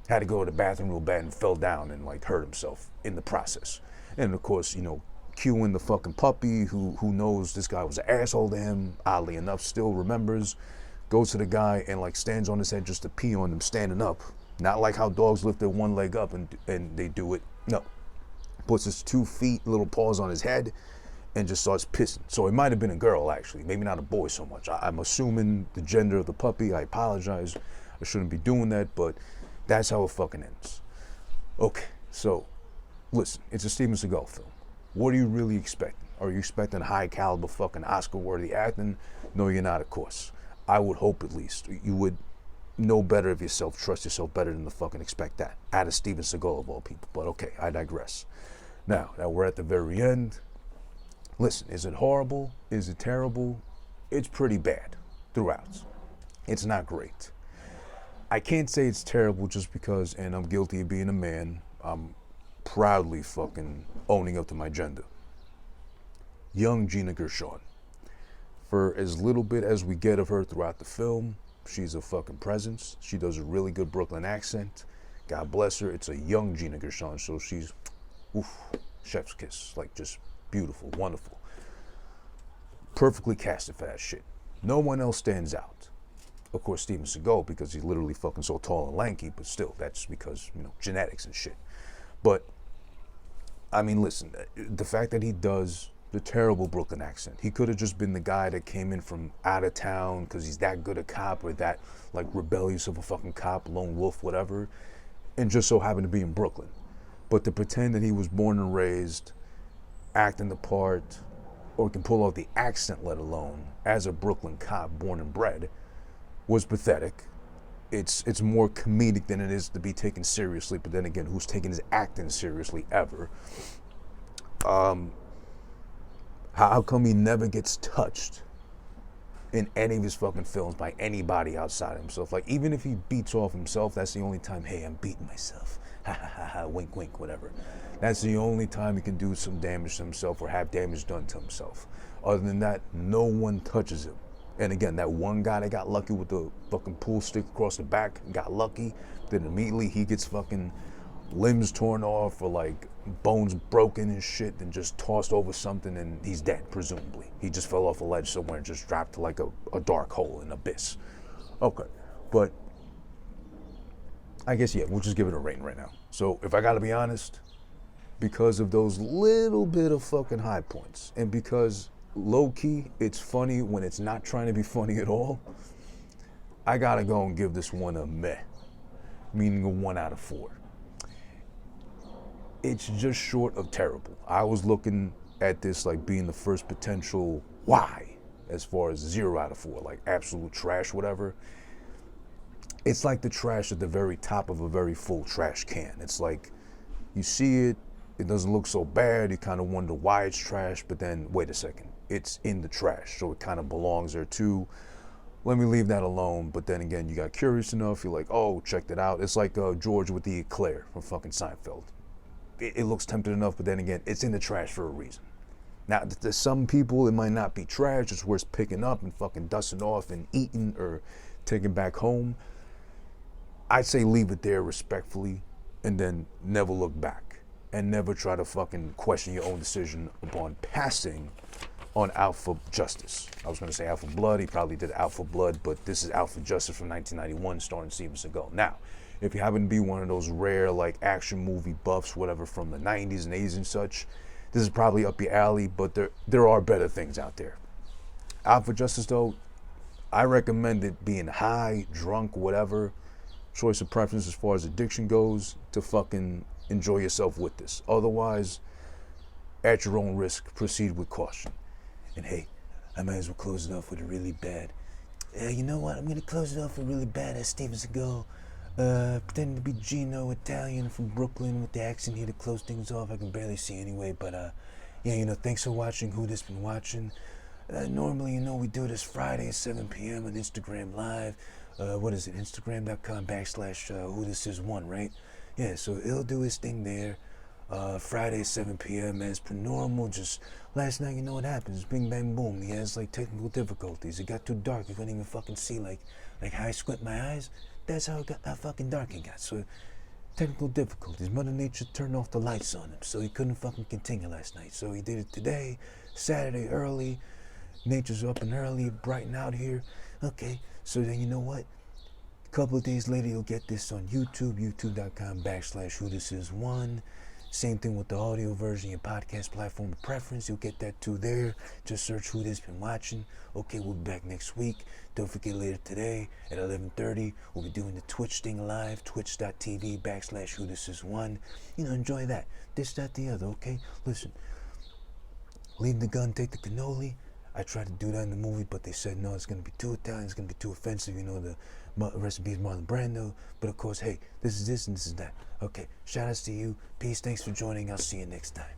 had to go to the bathroom real bad and fell down and like hurt himself in the process. And of course, you know, cueing the fucking puppy who knows this guy was an asshole to him, oddly enough, still remembers, goes to the guy and like stands on his head just to pee on him standing up. Not like how dogs lift their one leg up and they do it. No. Puts his 2 feet, little paws on his head and just starts pissing. So it might have been a girl actually, maybe not a boy so much. I'm assuming the gender of the puppy. I apologize. I shouldn't be doing that, but that's how it fucking ends. Okay, so listen, it's a Steven Seagal film. What are you really expecting? Are you expecting high caliber fucking Oscar-worthy acting? No, you're not, of course. I would hope at least. You would know better of yourself, trust yourself better than to fucking expect that out of Steven Seagal of all people. But okay, I digress. Now that we're at the very end, listen, is it horrible? Is it terrible? It's pretty bad throughout. It's not great. I can't say it's terrible just because, and I'm guilty of being a man, I'm proudly fucking owning up to my gender. Young Gina Gershon. For as little bit as we get of her throughout the film, she's a fucking presence. She does a really good Brooklyn accent. God bless her. It's a young Gina Gershon, so she's, oof, chef's kiss. Like, just beautiful, wonderful. Perfectly casted for that shit. No one else stands out. Of course, Steven Seagal, because he's literally fucking so tall and lanky, but still, that's because, you know, genetics and shit. But, I mean, listen, the fact that he does the terrible Brooklyn accent, he could have just been the guy that came in from out of town because he's that good a cop or that, like, rebellious of a fucking cop, lone wolf, whatever, and just so happened to be in Brooklyn. But to pretend that he was born and raised, acting the part, or can pull off the accent, let alone, as a Brooklyn cop, born and bred, was pathetic. It's more comedic than it is to be taken seriously, but then again, who's taking his acting seriously ever? How come he never gets touched in any of his fucking films by anybody outside himself? Like, even if he beats off himself, that's the only time, hey, I'm beating myself. Ha ha ha ha, wink wink, whatever. That's the only time he can do some damage to himself or have damage done to himself. Other than that, no one touches him. And again, that one guy that got lucky with the fucking pool stick across the back, got lucky, then immediately he gets fucking limbs torn off or like bones broken and shit, then just tossed over something and he's dead, presumably. He just fell off a ledge somewhere and just dropped to like a dark hole, an abyss. Okay, but I guess, yeah, we'll just give it a rating right now. So if I gotta be honest, because of those little bit of fucking high points. And because low-key, it's funny when it's not trying to be funny at all, I gotta go and give this one a meh, meaning a 1 out of 4. It's just short of terrible. I was looking at this like being the first potential why, as far as 0 out of 4, like absolute trash, whatever. It's like the trash at the very top of a very full trash can. It's like, you see it, it doesn't look so bad, you kind of wonder why it's trash, but then, wait a second, it's in the trash, so it kind of belongs there too. Let me leave that alone, but then again, you got curious enough, you're like, oh, checked it out. It's like George with the eclair from fucking Seinfeld. It looks tempting enough, but then again, it's in the trash for a reason. Now, to some people, it might not be trash, it's worth picking up and fucking dusting off and eating or taking back home. I'd say leave it there respectfully and then never look back and never try to fucking question your own decision upon passing on Alpha Justice. I was gonna say Alpha Blood, he probably did Alpha Blood, but this is Alpha Justice from 1991 starring Steven Seagal. Now, if you happen to be one of those rare like action movie buffs, whatever, from the 90s and 80s and such, this is probably up your alley, but there are better things out there. Alpha Justice though, I recommend it being high, drunk, whatever, choice of preference as far as addiction goes, to fucking enjoy yourself with this. Otherwise, at your own risk, proceed with caution. And hey, I might as well close it off with a really bad. You know what? I'm gonna close it off with really bad as Steven Seagal. Pretending to be Gino, Italian from Brooklyn with the accent here to close things off. I can barely see anyway, but yeah, you know, thanks for watching. Who this been watching? Normally, you know, we do this Friday at 7 p.m. on Instagram Live. What is it? Instagram.com/whothisis1, right? Yeah, so he'll do his thing there. Friday 7 p.m. as per normal. Just last night, you know what happens? Bing bang boom. He has like technical difficulties. It got too dark. You couldn't even fucking see like how I squint my eyes. That's how fucking dark it got. So technical difficulties. Mother Nature turned off the lights on him, so he couldn't fucking continue last night. So he did it today, Saturday early. Nature's up and early, bright and out here. Okay, so then you know what? A couple of days later, you'll get this on YouTube, youtube.com/whothisis1. Same thing with the audio version, your podcast platform of preference. You'll get that too there. Just search Who This Been Watching. Okay, we'll be back next week. Don't forget later today at 11:30, we'll be doing the Twitch thing live, twitch.tv/whothisis1. You know, enjoy that. This, that, the other, okay? Listen, leave the gun, take the cannoli. I tried to do that in the movie, but they said no, it's going to be too Italian, it's going to be too offensive, you know, the recipe is Marlon Brando. But of course, hey, this is this and this is that. Okay, shout outs to you. Peace, thanks for joining. I'll see you next time.